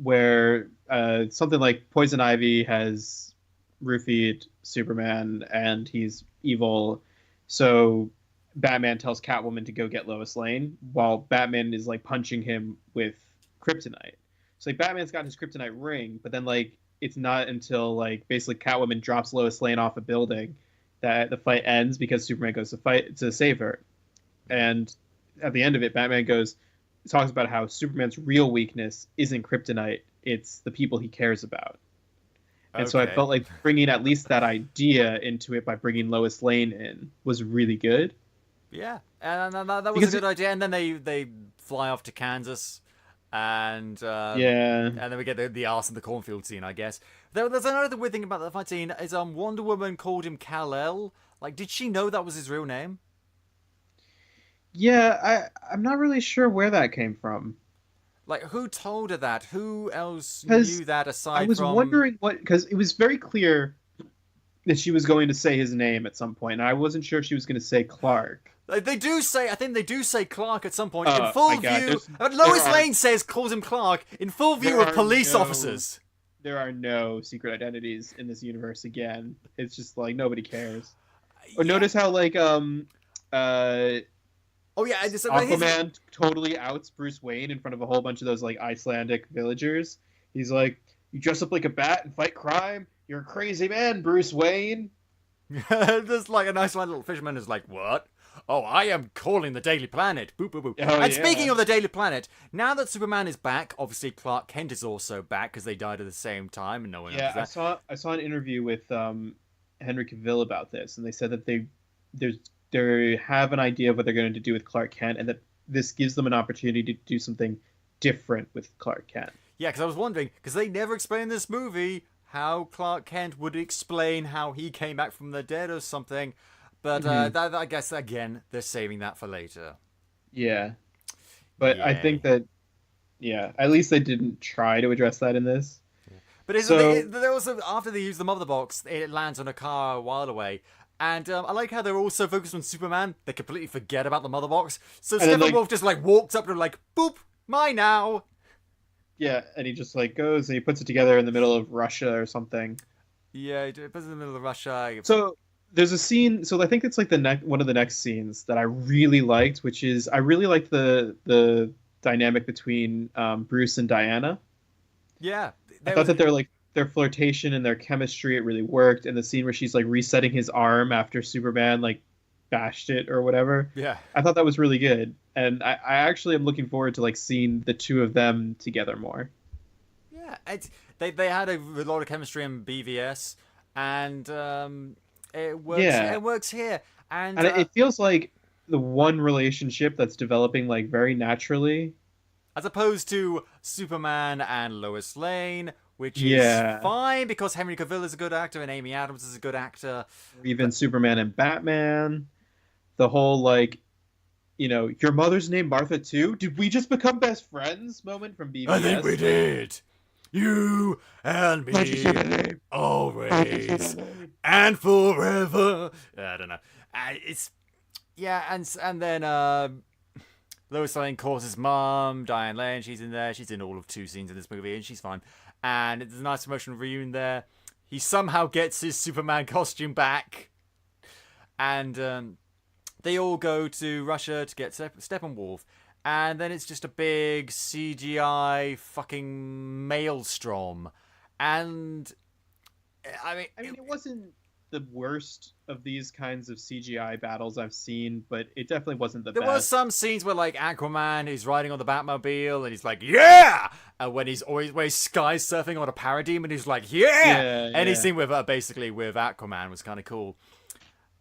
Where something like Poison Ivy has roofied Superman and he's evil, so Batman tells Catwoman to go get Lois Lane while Batman is like punching him with kryptonite. So like Batman's got his kryptonite ring, but then like it's not until like basically Catwoman drops Lois Lane off a building that the fight ends, because Superman goes to fight to save her. And at the end of it, Batman talks about how Superman's real weakness isn't kryptonite, it's the people he cares about. And so I felt like bringing at least that idea into it by bringing Lois Lane in was really good. Yeah, and that was a good idea. And then they fly off to Kansas, and and then we get the arse in the cornfield scene, I guess. There's another weird thing about the fight scene is Wonder Woman called him Kal-El. Like, did she know that was his real name? Yeah, I'm not really sure where that came from. Like, who told her that? Who else knew that aside from... I was wondering because it was very clear that she was going to say his name at some point, and I wasn't sure if she was going to say Clark. I think they do say Clark at some point, in full view... Lois Lane calls him Clark, in full view of police officers. There are no secret identities in this universe again. It's just, like, nobody cares. Or notice how, like, Aquaman totally outs Bruce Wayne in front of a whole bunch of those like Icelandic villagers. He's like, "You dress up like a bat and fight crime? You're a crazy man, Bruce Wayne." There's like a nice little fisherman who's like, "What? Oh, I am calling the Daily Planet." Boop, boop, boop. And speaking of the Daily Planet, now that Superman is back, obviously Clark Kent is also back because they died at the same time, and no one knows that. I saw an interview with Henry Cavill about this, and they said that they have an idea of what they're going to do with Clark Kent, and that this gives them an opportunity to do something different with Clark Kent. Yeah, because I was wondering, because they never explain in this movie how Clark Kent would explain how he came back from the dead or something. But I guess, again, they're saving that for later. Yeah. But I think that, at least they didn't try to address that in this. Yeah. But they also, after they use the mother box, it lands on a car a while away. And I like how they're also focused on Superman. They completely forget about the mother box. So Steppenwolf just walks up to him boop, mine now. Yeah, and he just goes and he puts it together in the middle of Russia or something. Yeah, he puts it in the middle of Russia. So there's a scene. So I think it's one of the next scenes that I really liked, which is I really liked the dynamic between Bruce and Diana. Yeah, I thought that their flirtation and their chemistry, it really worked. And the scene where she's resetting his arm after Superman bashed it or whatever. Yeah, I thought that was really good, and I actually am looking forward to seeing the two of them together more. Yeah, they had a lot of chemistry in BVS, and it works. Yeah. It works here, and it feels like the one relationship that's developing very naturally, as opposed to Superman and Lois Lane, which is fine because Henry Cavill is a good actor and Amy Adams is a good actor. Or even Superman and Batman. The whole your mother's name Martha too? Did we just become best friends moment from BBS? I think we did. You and me always and forever. I don't know. And then Lois Lane calls his mom, Diane Lane. She's in there. She's in all of 2 scenes in this movie, and she's fine. And there's a nice emotional reunion there. He somehow gets his Superman costume back, and they all go to Russia to get Steppenwolf. And then it's just a big CGI fucking maelstrom. And I mean, it wasn't the worst of these kinds of CGI battles I've seen, but it definitely wasn't the best. There were some scenes where Aquaman is riding on the Batmobile and he's yeah! And when he's sky surfing on a parademon, he's yeah! Any scene with basically with Aquaman was kind of cool.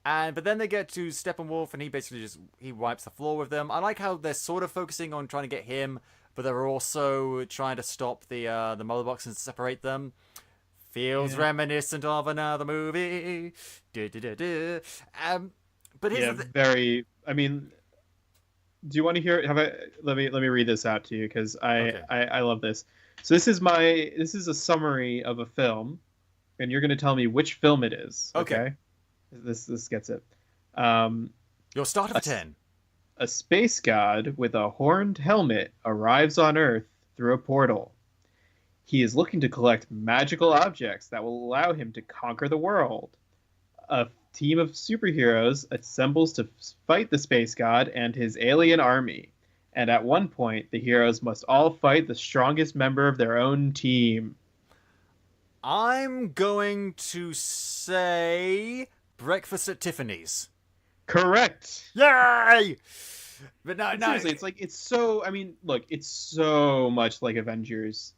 But then they get to Steppenwolf, and he basically he wipes the floor with them. I like how they're sort of focusing on trying to get him, but they're also trying to stop the mother box and separate them. Feels reminiscent of another movie. But here's very. I mean, do you want to hear? Let me read this out to you because I love this. So this is a summary of a film, and you're going to tell me which film it is. Okay. This gets it. Your start of 10. A space god with a horned helmet arrives on Earth through a portal. He is looking to collect magical objects that will allow him to conquer the world. A team of superheroes assembles to fight the space god and his alien army. And at one point, the heroes must all fight the strongest member of their own team. I'm going to say Breakfast at Tiffany's. Correct. Yay! But no. Seriously, it's so. I mean, look, it's so much like Avengers.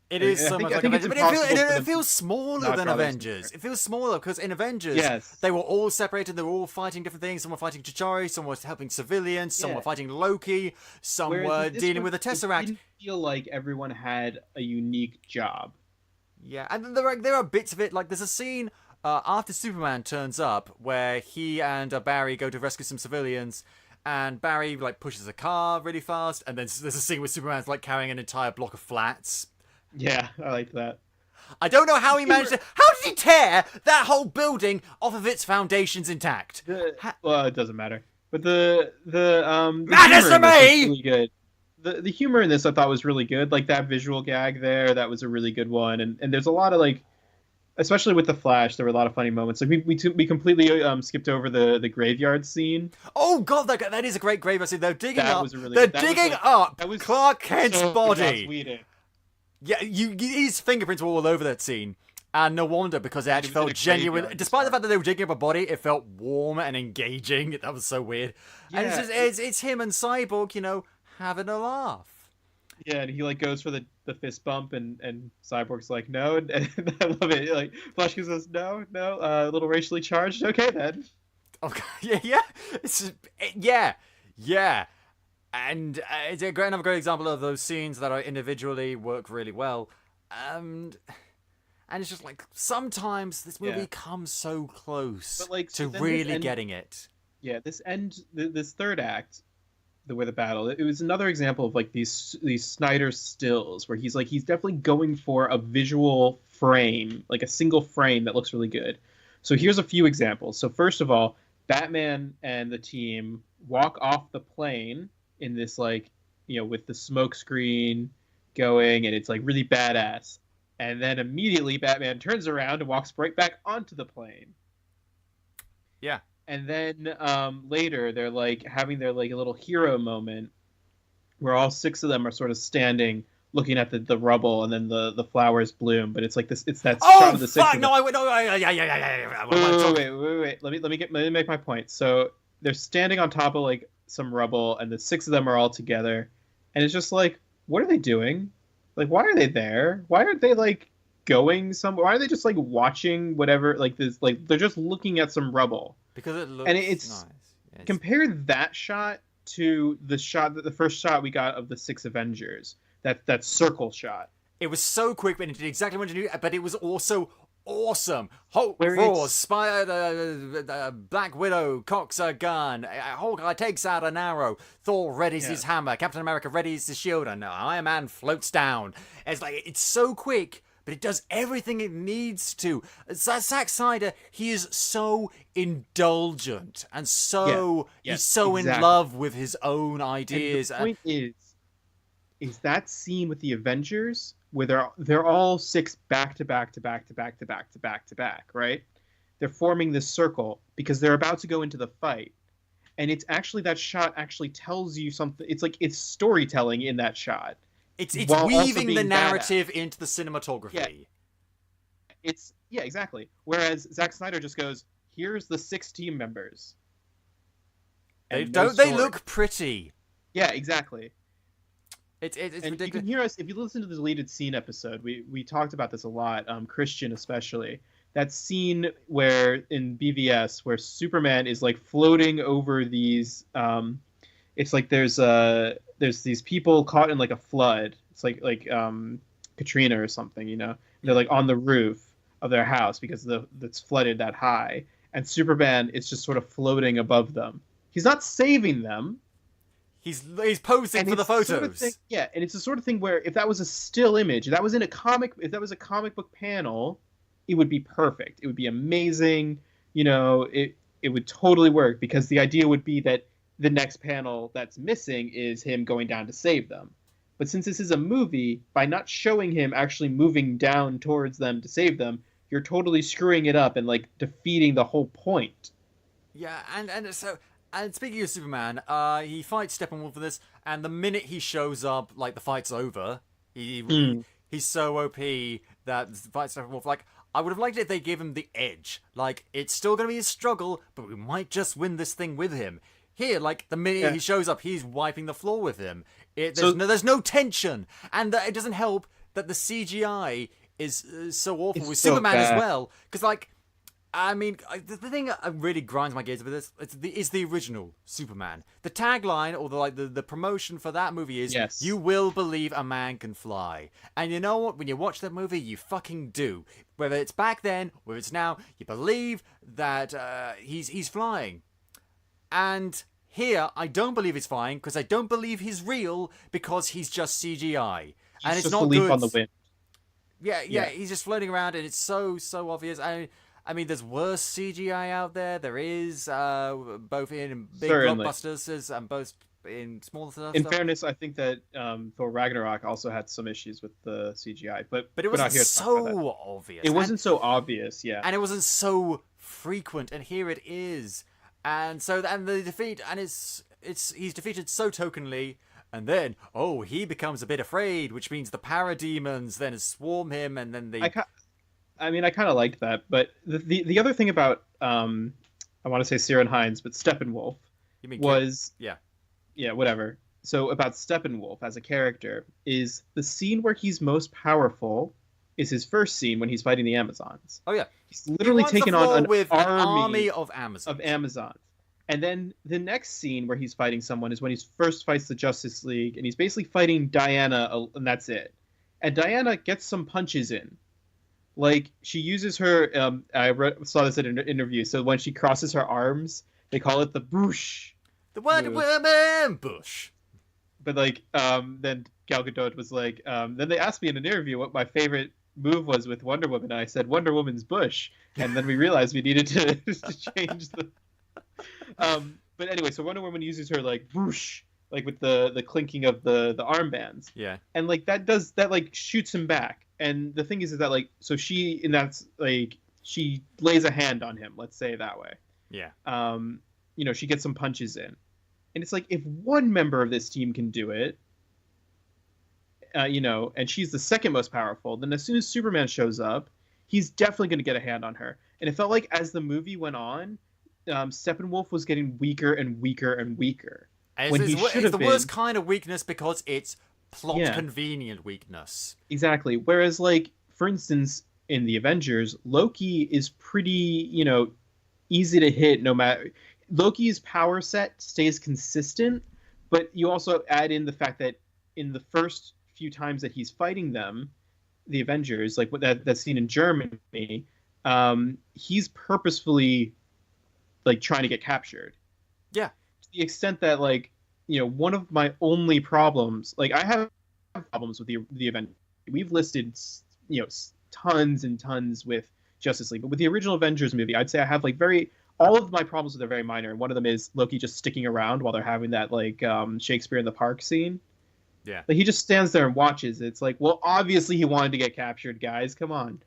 It is so much like Avengers, but it feels smaller than Avengers. It feels smaller because in Avengers, they were all separated. They were all fighting different things. Some were fighting T'Challa, some were helping civilians, some were fighting Loki, some were dealing with the Tesseract. It didn't feel like everyone had a unique job. Yeah, and there are bits of it. There's a scene after Superman turns up where he and Barry go to rescue some civilians. And Barry pushes a car really fast, and then there's a scene where Superman's carrying an entire block of flats. Yeah, I like that. I don't know how he managed to... How did he tear that whole building off of its foundations intact? Well, it doesn't matter. But the matters to me! Really good. The humor in this I thought was really good. That visual gag there, that was a really good one. And there's a lot of especially with the Flash, there were a lot of funny moments. We completely skipped over the graveyard scene. Oh god, that is a great graveyard scene. They're digging up. They're digging up Clark Kent's body. Yeah, his fingerprints were all over that scene, and no wonder because it actually felt genuine. Despite the fact that they were digging up a body, it felt warm and engaging. That was so weird. Yeah, and it's him and Cyborg, having a laugh. Yeah, and he goes for the fist bump, and Cyborg's no, and I love it. Flash says no, a little racially charged. Okay then. Okay, yeah, yeah. And it's another great example of those scenes that are individually work really well. And it's just like, sometimes this movie comes so close to really getting it. Yeah, this third act, the battle, it was another example of like these Snyder stills where he's definitely going for a visual frame, like a single frame that looks really good. So here's a few examples. So first of all, Batman and the team walk off the plane in this, like, with the smoke screen going, and it's like really badass. And then immediately Batman turns around and walks right back onto the plane. Yeah. And then later they're like having their like a little hero moment where all 6 of them are sort of standing looking at the rubble, and then the flowers bloom. But it's like this. It's that shot of the 6 of them. No, Wait. Let me make my point. So they're standing on top of like some rubble, and the 6 of them are all together, and it's just like, what are they doing? Like, why are they there? Why aren't they like going somewhere? Why are they just like watching whatever? Like this, like they're just looking at some rubble. Because it looks nice. Yes. Compare that shot to the first shot we got of the 6 Avengers. That circle shot. It was so quick, but it did exactly what it knew. But it was also awesome. Hulk roars, Black Widow cocks a gun, Hawkeye takes out an arrow, Thor readies his hammer, Captain America readies his shield, and Iron Man floats down. It's so quick, but it does everything it needs to. Zack Snyder, he is so indulgent and so he's so in love with his own ideas. And the point is that scene with the Avengers where they're all 6 back to back, right? They're forming this circle because they're about to go into the fight. And it's actually, that shot actually tells you something. It's like, it's storytelling in that shot. It's weaving the narrative into the cinematography. Yeah, exactly. Whereas Zack Snyder just goes, here's the 6 team members. They look pretty? Yeah, exactly. It's and ridiculous. You can hear us if you listen to the deleted scene episode. We talked about this a lot. Christian especially, that scene where in BVS where Superman is like floating over these. It's like there's these people caught in like a flood. It's like Katrina or something. They're like on the roof of their house because it's flooded that high, and Superman is just sort of floating above them. He's not saving them. He's posing for the photos. Sort of thing, and it's the sort of thing where if that was a still image, if that was a comic book panel, it would be perfect. It would be amazing. It would totally work because the idea would be that the next panel that's missing is him going down to save them. But since this is a movie, by not showing him actually moving down towards them to save them, you're totally screwing it up and like defeating the whole point. Yeah, and speaking of Superman, he fights Steppenwolf for this, and the minute he shows up, like, the fight's over. He's so OP that the fight's Steppenwolf. Like, I would have liked it if they gave him the edge. Like, it's still going to be a struggle, but we might just win this thing with him. Here, like, the minute he shows up, he's wiping the floor with him. There's no tension. And it doesn't help that the CGI is so awful with Superman as well. Because, like, I mean, the thing that really grinds my gears with this is the original Superman. The tagline, or the promotion for that movie is, you will believe a man can fly. And you know what? When you watch that movie, you fucking do. Whether it's back then, whether it's now, you believe that he's flying. And here, I don't believe he's flying, because I don't believe he's real, because he's just CGI. And it's not good. On the wind. Yeah, he's just floating around, and it's so obvious. I mean, there's worse CGI out there. There is, both in big blockbusters and both in smaller stuff. In fairness, I think that Thor Ragnarok also had some issues with the CGI, but it wasn't so obvious. It wasn't so obvious, yeah, and it wasn't so frequent. And here it is, and the defeat, and he's defeated so tokenly. And then, he becomes a bit afraid, which means the parademons then swarm him, and then they. I mean, I kind of liked that, but the other thing about I want to say Ciarán Hinds, but Steppenwolf was whatever. So about Steppenwolf as a character is the scene where he's most powerful is his first scene when he's fighting the Amazons. Oh yeah, he's literally taken on an army of Amazons. And then the next scene where he's fighting someone is when he first fights the Justice League, and he's basically fighting Diana, and that's it. And Diana gets some punches in. Like, she uses her, saw this in an interview, so when she crosses her arms, they call it the boosh. The Wonder Woman bush. But, like, then Gal Gadot was like, then they asked me in an interview what my favorite move was with Wonder Woman, and I said Wonder Woman's bush. And then we realized we needed to change the... But anyway, so Wonder Woman uses her, like, whoosh, like with the clinking of the armbands. Yeah. And, like, that like shoots him back. And the thing is that, like, so she lays a hand on him, let's say it that way. Yeah. You know, she gets some punches in. And it's like, if one member of this team can do it, you know, and she's the second most powerful, then as soon as Superman shows up, he's definitely going to get a hand on her. And it felt like as the movie went on, Steppenwolf was getting weaker and weaker and weaker. It's the worst kind of weakness because it's plot convenient weakness. Exactly. Whereas, like, for instance, in the Avengers, Loki is pretty, you know, easy to hit no matter... Loki's power set stays consistent, but you also add in the fact that in the first few times that he's fighting them, the Avengers, like that scene in Germany, he's purposefully, like, trying to get captured. Yeah. To the extent that, like, you know, one of my only problems, like, I have problems with the Avengers. We've listed, you know, tons and tons with Justice League, but with the original Avengers movie, I'd say I have, like, all of my problems with it are very minor, and one of them is Loki just sticking around while they're having that, like, Shakespeare in the Park scene. Yeah. Like, he just stands there and watches. It's like, well, obviously he wanted to get captured, guys. Come on.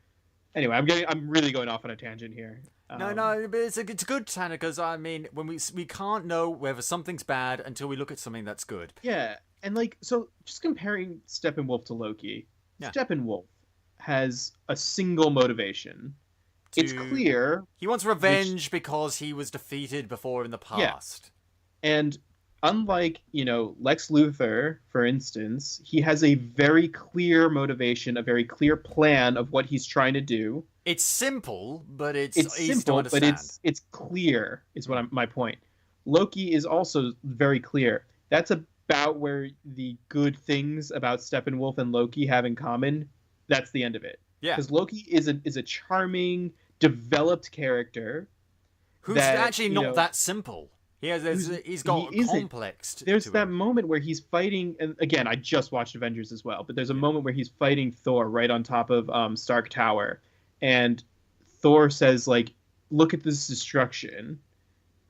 Anyway, I'm really going off on a tangent here. No, but it's a good tangent because, I mean, when we can't know whether something's bad until we look at something that's good. Yeah, and, like, so just comparing Steppenwolf to Loki, Steppenwolf has a single motivation. It's clear he wants revenge because he was defeated before in the past. Yeah. And unlike, you know, Lex Luthor, for instance, he has a very clear motivation, a very clear plan of what he's trying to do. It's simple, but it's easy simple, to understand. But it's clear, is what my point. Loki is also very clear. That's about where the good things about Steppenwolf and Loki have in common. That's the end of it. Yeah. Because Loki is a charming, developed character who's actually not that simple. He's got complex. There's that moment where he's fighting, and again, I just watched Avengers as well, but there's a moment where he's fighting Thor right on top of Stark Tower, and Thor says, like, "Look at this destruction.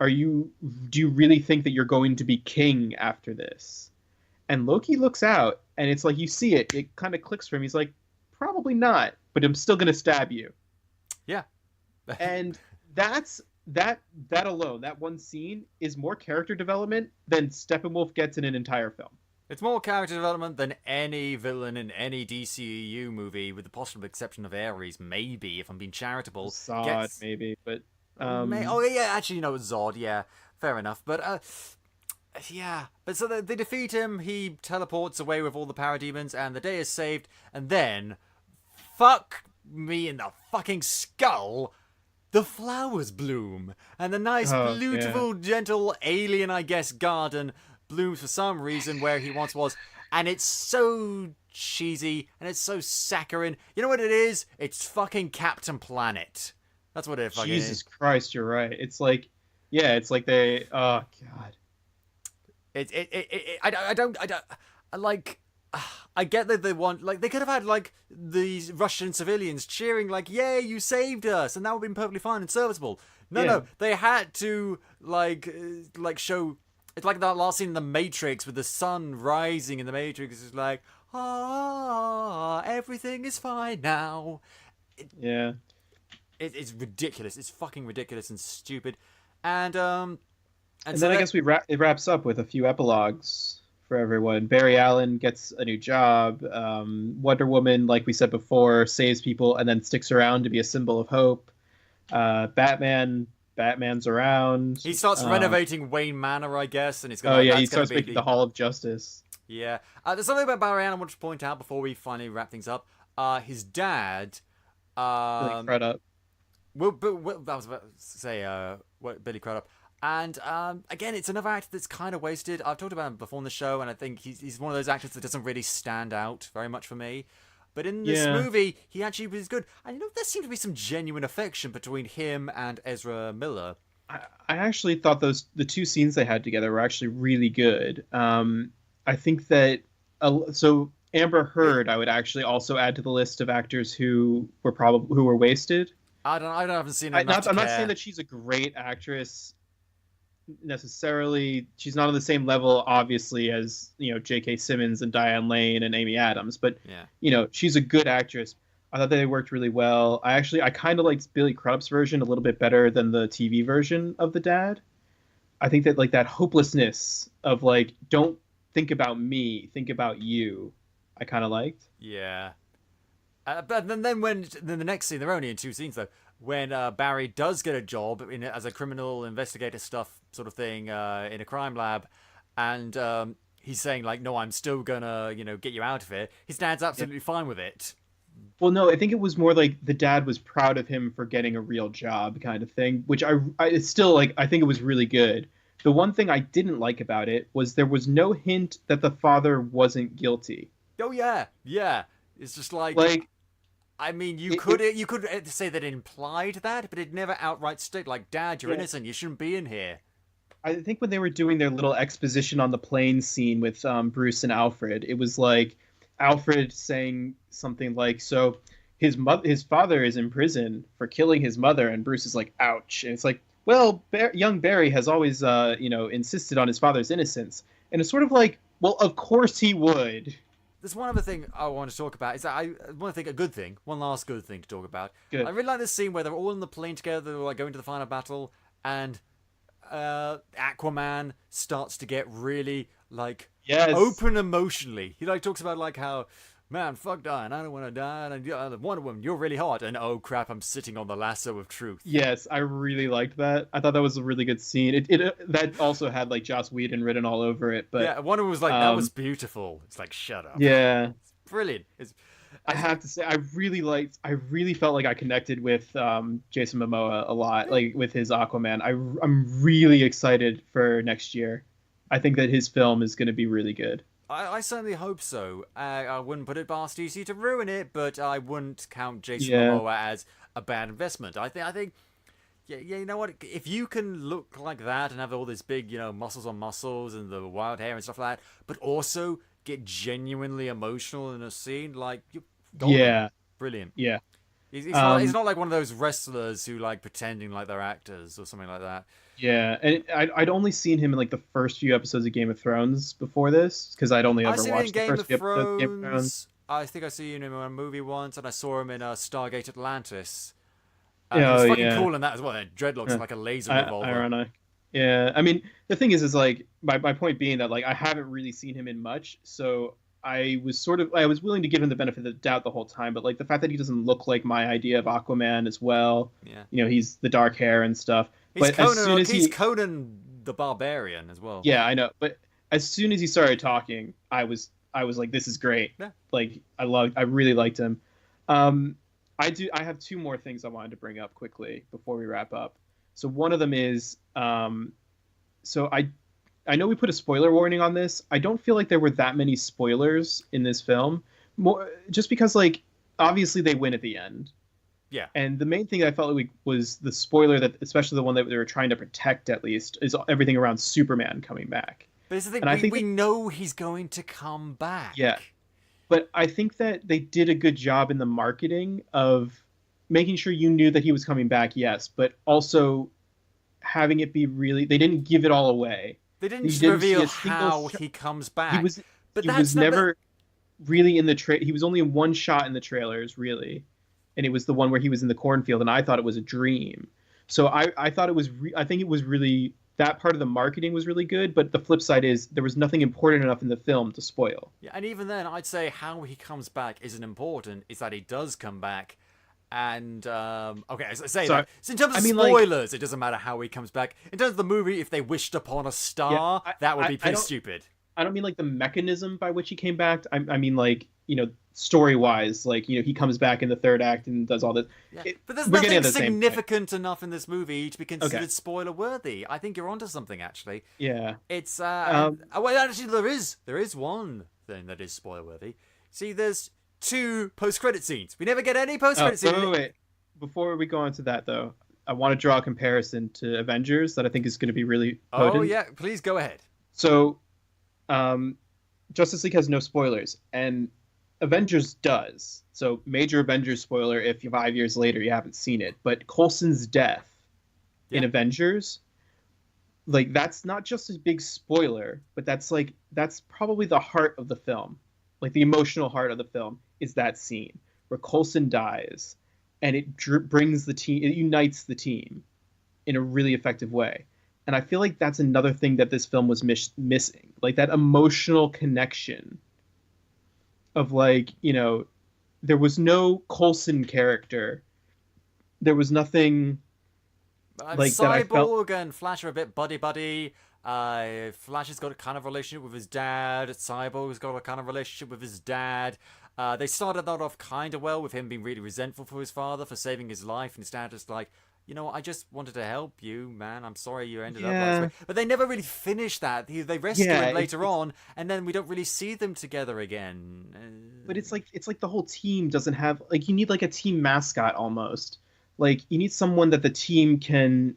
Do you really think that you're going to be king after this?" And Loki looks out, and it's like, you see it kind of clicks for him. He's like, probably not, but I'm still gonna stab you. Yeah. And that alone, that one scene, is more character development than Steppenwolf gets in an entire film. It's more character development than any villain in any DCEU movie, with the possible exception of Ares, maybe, if I'm being charitable. Zod, maybe, but... Oh, yeah, actually, no, Zod, yeah, fair enough. But, yeah. But so they defeat him, he teleports away with all the parademons, and the day is saved, and then, fuck me in the fucking skull, the flowers bloom, and the nice, beautiful, gentle alien, I guess, garden blooms for some reason where he once was, and it's so cheesy, and it's so saccharine. You know what it is? It's fucking Captain Planet. That's what it fucking is. Jesus Christ, you're right. It's like, yeah, it's like they, oh, God. I get that they want, like, they could have had, like, these Russian civilians cheering, like, yay, you saved us, and that would have been perfectly fine and serviceable. No, they had to, like show, it's like that last scene in The Matrix with the sun rising in The Matrix. It's like, everything is fine now. It's ridiculous. It's fucking ridiculous and stupid. And so then I guess it wraps up with a few epilogues for everyone. Barry Allen gets a new job. Wonder Woman, like we said before, saves people and then sticks around to be a symbol of hope. Batman's around. He starts renovating Wayne Manor, I guess, and he's going. Oh yeah, he starts making the Hall of Justice. Yeah, there's something about Barry Allen I want to point out before we finally wrap things up. His dad, Billy Crudup. Well, I was about to say, Billy Crudup. And again, it's another actor that's kind of wasted. I've talked about him before on the show, and I think he's one of those actors that doesn't really stand out very much for me. But in this movie, he actually was good. And there seemed to be some genuine affection between him and Ezra Miller. I actually thought the two scenes they had together were actually really good. I think that so Amber Heard, I would actually also add to the list of actors who were wasted. I haven't seen her. I'm not saying that she's a great actress necessarily. She's not on the same level, obviously, as J.K. Simmons and Diane Lane and Amy Adams. But she's a good actress. I thought they worked really well. I kind of liked Billy Crudup's version a little bit better than the TV version of the dad. I think that that hopelessness of don't think about me, think about you, I kind of liked. Yeah. But then the next scene, they're only in two scenes though, when Barry does get a job as a criminal investigator stuff sort of thing in a crime lab, and he's saying no, I'm still gonna get you out of it. His dad's absolutely fine with it. Well, no, I think it was more like the dad was proud of him for getting a real job kind of thing, which it's still I think it was really good. The one thing I didn't like about it was there was no hint that the father wasn't guilty. Oh yeah. It's just I mean, you could say that it implied that, but it never outright stated Dad, you're innocent. You shouldn't be in here. I think when they were doing their little exposition on the plane scene with Bruce and Alfred, it was Alfred saying something so his father is in prison for killing his mother, and Bruce is ouch. And it's well, young Barry has always insisted on his father's innocence, and it's sort of well, of course he would. There's one other thing I want to talk about. Is that I want to think a good thing. One last good thing to talk about. Good. I really like this scene where they're all in the plane together, they're going to the final battle, and Aquaman starts to get really open emotionally. He talks about how, man, fuck dying, I don't want to die, and Wonder Woman, you're really hot, and oh crap, I'm sitting on the lasso of truth. Yes, I really liked that. I thought that was a really good scene. It that also had Joss Whedon written all over it, but yeah, Wonder Woman was that was beautiful. It's shut up. Yeah, it's brilliant. I have to say, I really felt I connected with Jason Momoa a lot, with his Aquaman. I'm really excited for next year. I think that his film is going to be really good. I certainly hope so. I wouldn't put it past DC to ruin it, but I wouldn't count Jason Momoa as a bad investment. I think, you know what? If you can look like that and have all this big, muscles on muscles and the wild hair and stuff like that, but also get genuinely emotional in a scene, brilliant. Yeah. He's not like one of those wrestlers who pretending like they're actors or something like that. Yeah, and I'd only seen him in the first few episodes of Game of Thrones before this, because I'd only ever watched the first few episodes of Game of Thrones. I think I seen him in a movie once, and I saw him in Stargate Atlantis. He was fucking cool in that as well. And dreadlocks like a laser revolver. Ironic. Yeah, I mean, the thing is my point being that I haven't really seen him in much, so I was willing to give him the benefit of the doubt the whole time, but the fact that he doesn't look like my idea of Aquaman as well. Yeah. He's the dark hair and stuff. He's Conan, he's Conan the Barbarian as well. Yeah, I know. But as soon as he started talking, I was like, this is great. Yeah. I really liked him. I have two more things I wanted to bring up quickly before we wrap up. So one of them is, so I know we put a spoiler warning on this. I don't feel like there were that many spoilers in this film. More just because obviously they win at the end. Yeah. And the main thing I felt was the spoiler, that especially the one that they were trying to protect at least, is everything around Superman coming back. But it's the thing, I think we know he's going to come back. Yeah. But I think that they did a good job in the marketing of making sure you knew that he was coming back, yes, but also having it be really, they didn't give it all away. They didn't reveal how he comes back. He was never really in the he was only in one shot in the trailers, really. And it was the one where he was in the cornfield, and I thought it was a dream. So I thought it was, I think it was really, that part of the marketing was really good, but the flip side is there was nothing important enough in the film to spoil. Yeah, and even then, I'd say how he comes back isn't important, it's that he does come back. And, okay, that. So in terms of spoilers, it doesn't matter how he comes back. In terms of the movie, if they wished upon a star, that would be pretty stupid. I don't mean like the mechanism by which he came back. I mean like, story wise, like, he comes back in the third act and does all this. Yeah. But there's nothing significant enough in this movie to be considered spoiler worthy. I think you're onto something, actually. Yeah. It's well, actually there is one thing that is spoiler worthy. See, there's 2 post-credit scenes. We never get any post-credit scenes. Wait. Before we go on to that, though, I want to draw a comparison to Avengers that I think is going to be really potent. Oh, yeah. Please go ahead. So, Justice League has no spoilers, and Avengers does. So, major Avengers spoiler if 5 years later you haven't seen it. But Coulson's death in Avengers, like, that's not just a big spoiler, but that's probably the heart of the film. Like, the emotional heart of the film is that scene where Coulson dies, and it brings the team, it unites the team in a really effective way. And I feel like that's another thing that this film was missing, like that emotional connection of, like, there was no Coulson character. There was nothing like Cyborg that I felt... and Flash are a bit buddy-buddy. Flash has got a kind of relationship with his dad. Cyborg's got a kind of relationship with his dad. They started that off kind of well with him being really resentful for his father for saving his life, and his dad just like, I just wanted to help you, man. I'm sorry you ended up like this. But they never really finished that. They rescue him later on, and then we don't really see them together again. But it's like the whole team doesn't have, like, you need like a team mascot almost. Like, you need someone that the team can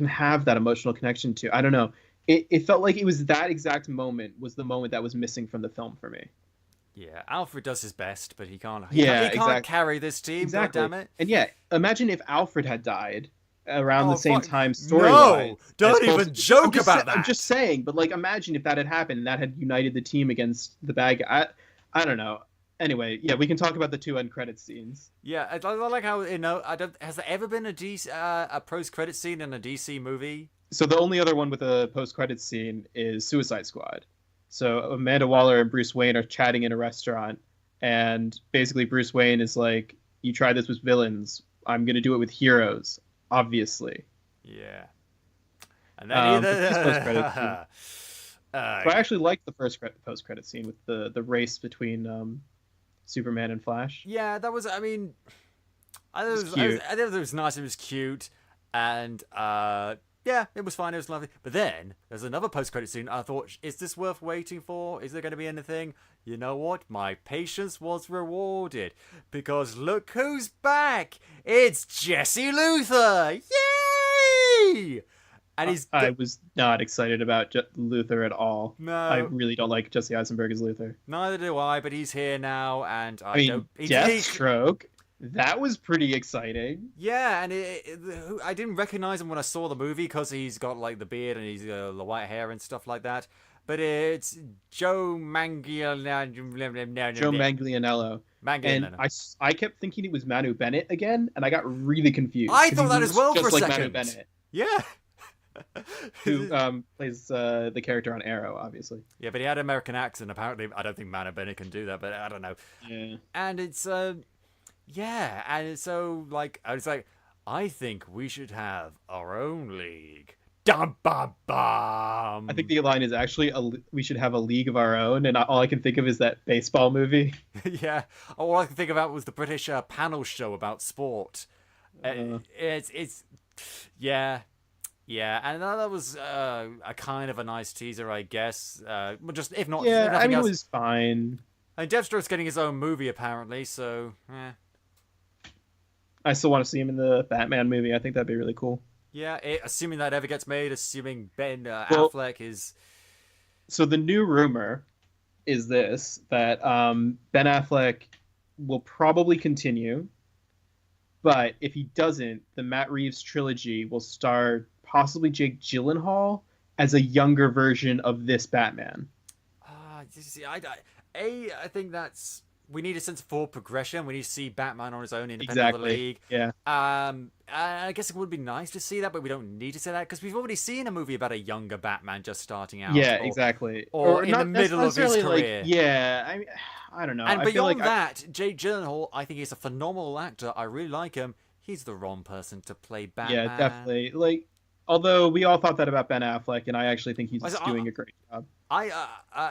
have that emotional connection to. I don't know. It felt like it was that exact moment was the moment that was missing from the film for me. Yeah, Alfred does his best, but he can't. He can't carry this team. Exactly. God damn it! And imagine if Alfred had died around the same time story-wise. No, don't even joke about that. I'm just saying, but like, imagine if that had happened and that had united the team against the bad guy. I don't know. Anyway, we can talk about the 2 end credit scenes. Yeah, I like how has there ever been a post credit scene in a DC movie? So the only other one with a post credit scene is Suicide Squad. So Amanda Waller and Bruce Wayne are chatting in a restaurant, and basically Bruce Wayne is like, "You tried this with villains. I'm gonna do it with heroes, obviously." Yeah. And then so I actually liked the first post credit scene with the race between Superman and Flash. Yeah, that was. I mean, I thought it was nice. It was cute, and yeah, it was fine. It was lovely. But then there's another post-credit scene. I thought, is this worth waiting for? Is there going to be anything? You know what? My patience was rewarded, because look who's back! It's Jesse Luthor! Yay! And I was not excited about Luthor at all. No, I really don't like Jesse Eisenberg as Luthor. Neither do I. But he's here now, and I mean, Deathstroke. That was pretty exciting. Yeah, and I didn't recognize him when I saw the movie because he's got like the beard and he's the white hair and stuff like that. But it's Joe Manganiello. And I kept thinking it was Manu Bennett again, and I got really confused. I thought that as well for a second. Manu Bennett. Yeah. Who plays the character on Arrow, obviously. Yeah, but he had an American accent. Apparently, I don't think Manu Bennett can do that, but I don't know. Yeah. And it's yeah, and so like I was like, I think we should have our own league. Dum bum bum. I think the line is actually we should have a league of our own, and all I can think of is that baseball movie. Yeah, all I can think about was the British panel show about sport. It's yeah, and that was a kind of a nice teaser, I guess. Just if not, I mean, else. It was fine. And Deathstroke's getting his own movie apparently, so I still want to see him in the Batman movie. I think that'd be really cool. Yeah, assuming that ever gets made, assuming Ben Affleck is... So the new rumor is this, that Ben Affleck will probably continue, but if he doesn't, the Matt Reeves trilogy will star possibly Jake Gyllenhaal as a younger version of this Batman. I think that's... We need a sense of forward progression. We need to see Batman on his own, independent of the league. Yeah. I guess it would be nice to see that, but we don't need to see that because we've already seen a movie about a younger Batman just starting out. Yeah, exactly. Or in the middle of his career. I don't know. And beyond that, Jake Gyllenhaal, I think he's a phenomenal actor. I really like him. He's the wrong person to play Batman. Yeah, definitely. Like, Although we all thought that about Ben Affleck, and I actually think he's doing a great job. I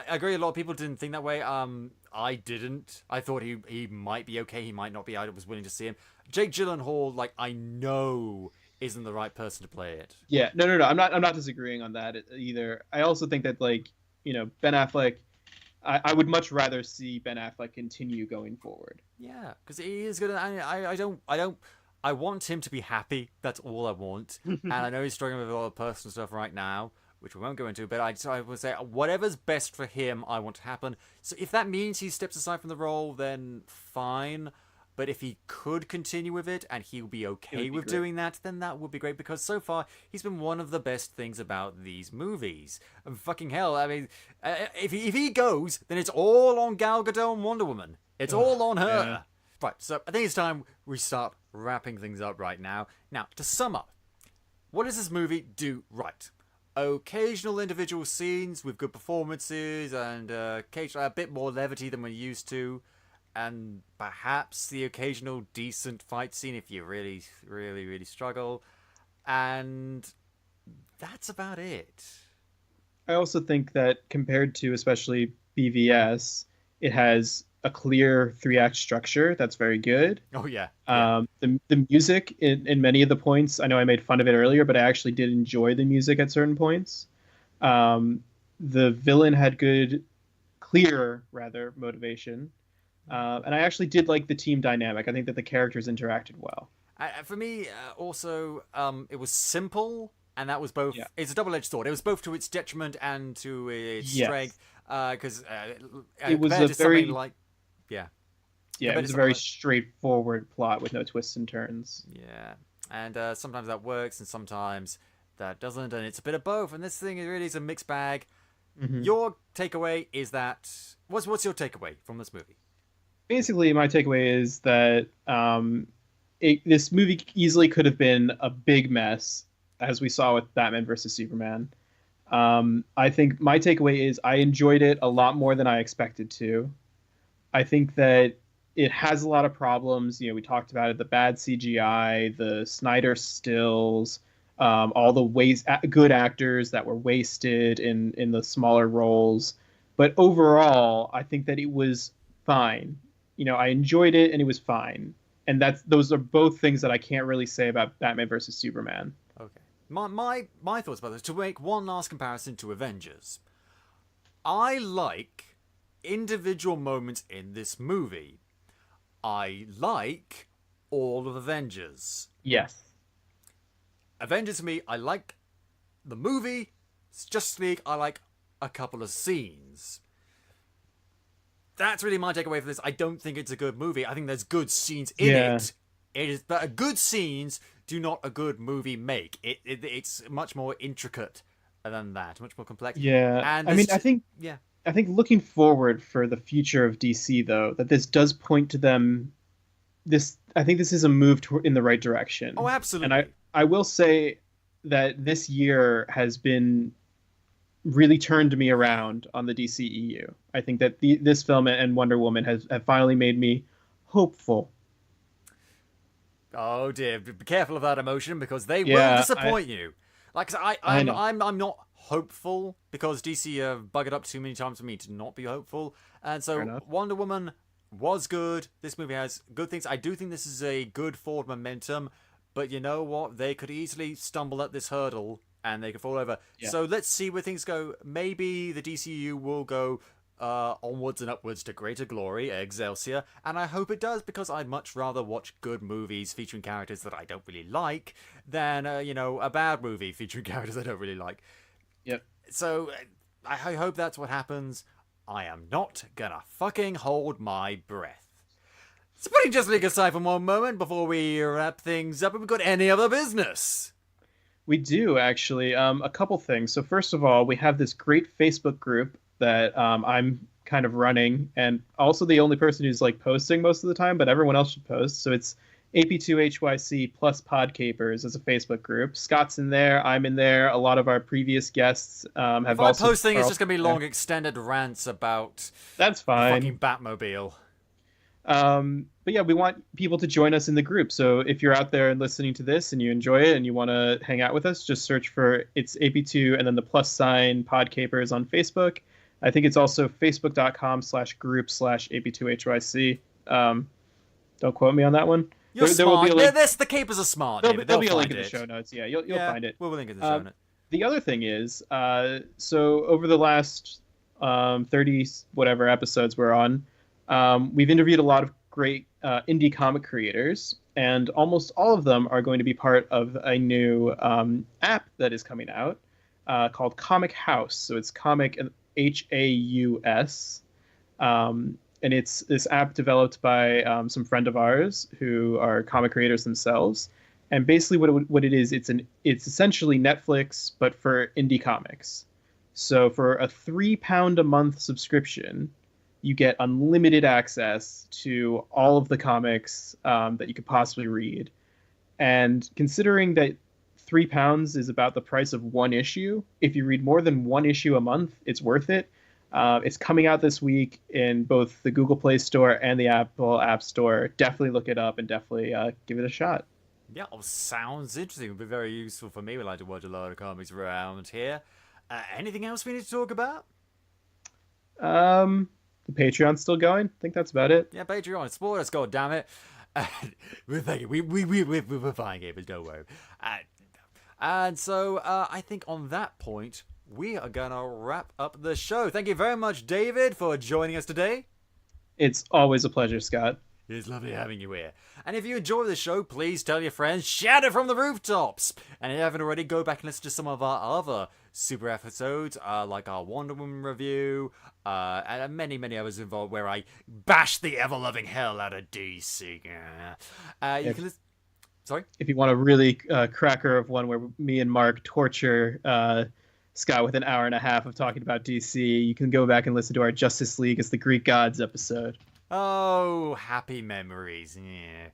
agree. A lot of people didn't think that way. I didn't. I thought he might be okay. He might not be. I was willing to see him. Jake Gyllenhaal, like, I know isn't the right person to play it. Yeah, no. I'm not disagreeing on that either. I also think that, like, Ben Affleck. I would much rather see Ben Affleck continue going forward. Yeah, because he is good. I want him to be happy. That's all I want. And I know he's struggling with a lot of personal stuff right now, which we won't go into. But I would say whatever's best for him, I want to happen. So if that means he steps aside from the role, then fine. But if he could continue with it and he'll be okay with doing that, then that would be great. Because so far, he's been one of the best things about these movies. And fucking hell, I mean, if he goes, then it's all on Gal Gadot and Wonder Woman. It's all on her. Yeah. Right, so I think it's time we start wrapping things up right now. Now, to sum up, what does this movie do right? Occasional individual scenes with good performances and occasionally a bit more levity than we're used to. And perhaps the occasional decent fight scene if you really, really, really struggle. And that's about it. I also think that compared to especially BVS, it has a clear 3-act structure that's very good. Oh, yeah. The music in many of the points, I know I made fun of it earlier, but I actually did enjoy the music at certain points. The villain had clear motivation. And I actually did like the team dynamic. I think that the characters interacted well. For me, also, it was simple, and that was both. Yeah. It's a double-edged sword. It was both to its detriment and to its strength. Because it was a very it was a very straightforward plot with no twists and turns. Yeah, and sometimes that works, and sometimes that doesn't, and it's a bit of both. And this thing really is a mixed bag. Mm-hmm. Your takeaway is that what's your takeaway from this movie? Basically, my takeaway is that this movie easily could have been a big mess, as we saw with Batman versus Superman. I think my takeaway is I enjoyed it a lot more than I expected to. I think that it has a lot of problems. We talked about it, the bad CGI, the Snyder stills, all the good actors that were wasted in the smaller roles. But overall, I think that it was fine. I enjoyed it and it was fine. And those are both things that I can't really say about Batman versus Superman. Okay. My thoughts about this, to make one last comparison to Avengers. I like individual moments in this movie. I like all of Avengers. Yes. Avengers, to me, I like the movie. Justice League, I like a couple of scenes. That's really my takeaway from this. I don't think it's a good movie. I think there's good scenes in it. It is, but good scenes do not a good movie make. It's much more intricate than that, much more complex. Yeah, and I think looking forward for the future of DC, though, that this does point to them. I think this is a move in the right direction. Oh, absolutely. And I will say that this year has been really turned me around on the DCEU. I think that this film and Wonder Woman have finally made me hopeful. Oh dear, be careful of that emotion because they will disappoint you. Like I'm not hopeful because DC have buggered up too many times for me to not be hopeful. And so Wonder Woman was good. This movie has good things. I do think this is a good forward momentum, but you know what? They could easily stumble at this hurdle and they could fall over. Yeah. So let's see where things go. Maybe the DCU will go onwards and upwards to greater glory, Excelsior, and I hope it does because I'd much rather watch good movies featuring characters that I don't really like than a bad movie featuring characters I don't really like. Yep. So I hope that's what happens. I am not gonna fucking hold my breath. So putting Just League aside for one moment before we wrap things up, have we got any other business? We do, actually. A couple things. So first of all, we have this great Facebook group that I'm kind of running, and also the only person who's like posting most of the time, but everyone else should post. So it's AP2HYC plus PodCapers as a Facebook group. Scott's in there. I'm in there. A lot of our previous guests have if also... I post thing, it's just going to be long, extended rants about that's fine. Fucking Batmobile. But yeah, we want people to join us in the group. So if you're out there and listening to this and you enjoy it and you want to hang out with us, just search for it's AP2 and then the + PodCapers on Facebook. I think it's also facebook.com/group/AP2HYC. Don't quote me on that one. You're smart. The capers are smart, David. There'll be a link in the show notes. Yeah, you'll find it. We'll link in the show notes. The other thing is, so over the last 30 whatever episodes we're on, we've interviewed a lot of great indie comic creators, and almost all of them are going to be part of a new app that is coming out called Comic House. So it's Comic Haus. And it's this app developed by some friend of ours who are comic creators themselves. And basically what it is, it's essentially Netflix, but for indie comics. So for a £3 a month subscription, you get unlimited access to all of the comics that you could possibly read. And considering that £3 is about the price of one issue, if you read more than one issue a month, it's worth it. It's coming out this week in both the Google Play Store and the Apple App Store. Definitely look it up and definitely give it a shot. Yeah, sounds interesting. It would be very useful for me. We like to watch a lot of comics around here. Anything else we need to talk about? The Patreon's still going. I think that's about it. Yeah, Patreon. Support us, goddammit. We're fine, gamers, don't worry. And so I think on that point, we are going to wrap up the show. Thank you very much, David, for joining us today. It's always a pleasure, Scott. It's lovely having you here. And if you enjoy the show, please tell your friends, shout it from the rooftops. And if you haven't already, go back and listen to some of our other super episodes, like our Wonder Woman review, and many, many others involved where I bash the ever-loving hell out of DC. You can listen... Sorry? If you want a really cracker of one where me and Mark torture Scott with an hour and a half of talking about DC, you can go back and listen to our Justice League as the Greek Gods episode. Oh, happy memories. Yeah.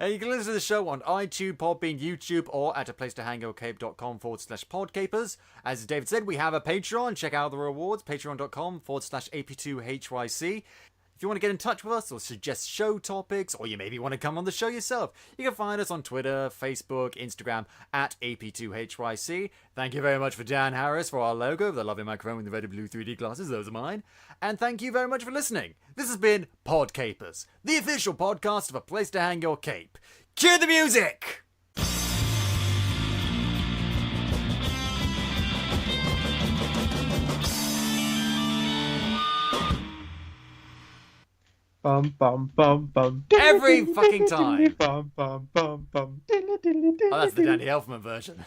You can listen to the show on iTunes, Podbean, YouTube, or at aplacetohangocape.com/podcapers. As David said, we have a Patreon. Check out the rewards, patreon.com/AP2HYC. If you want to get in touch with us or suggest show topics, or you maybe want to come on the show yourself, you can find us on Twitter, Facebook, Instagram, at AP2HYC. Thank you very much for Dan Harris for our logo, the lovely microphone with the red and blue 3D glasses, those are mine. And thank you very much for listening. This has been PodCapers, the official podcast of A Place to Hang Your Cape. Cue the music! Bum, bum, bum, bum. Every fucking time. Bum, bum, bum, bum. Oh, that's the Danny Elfman version.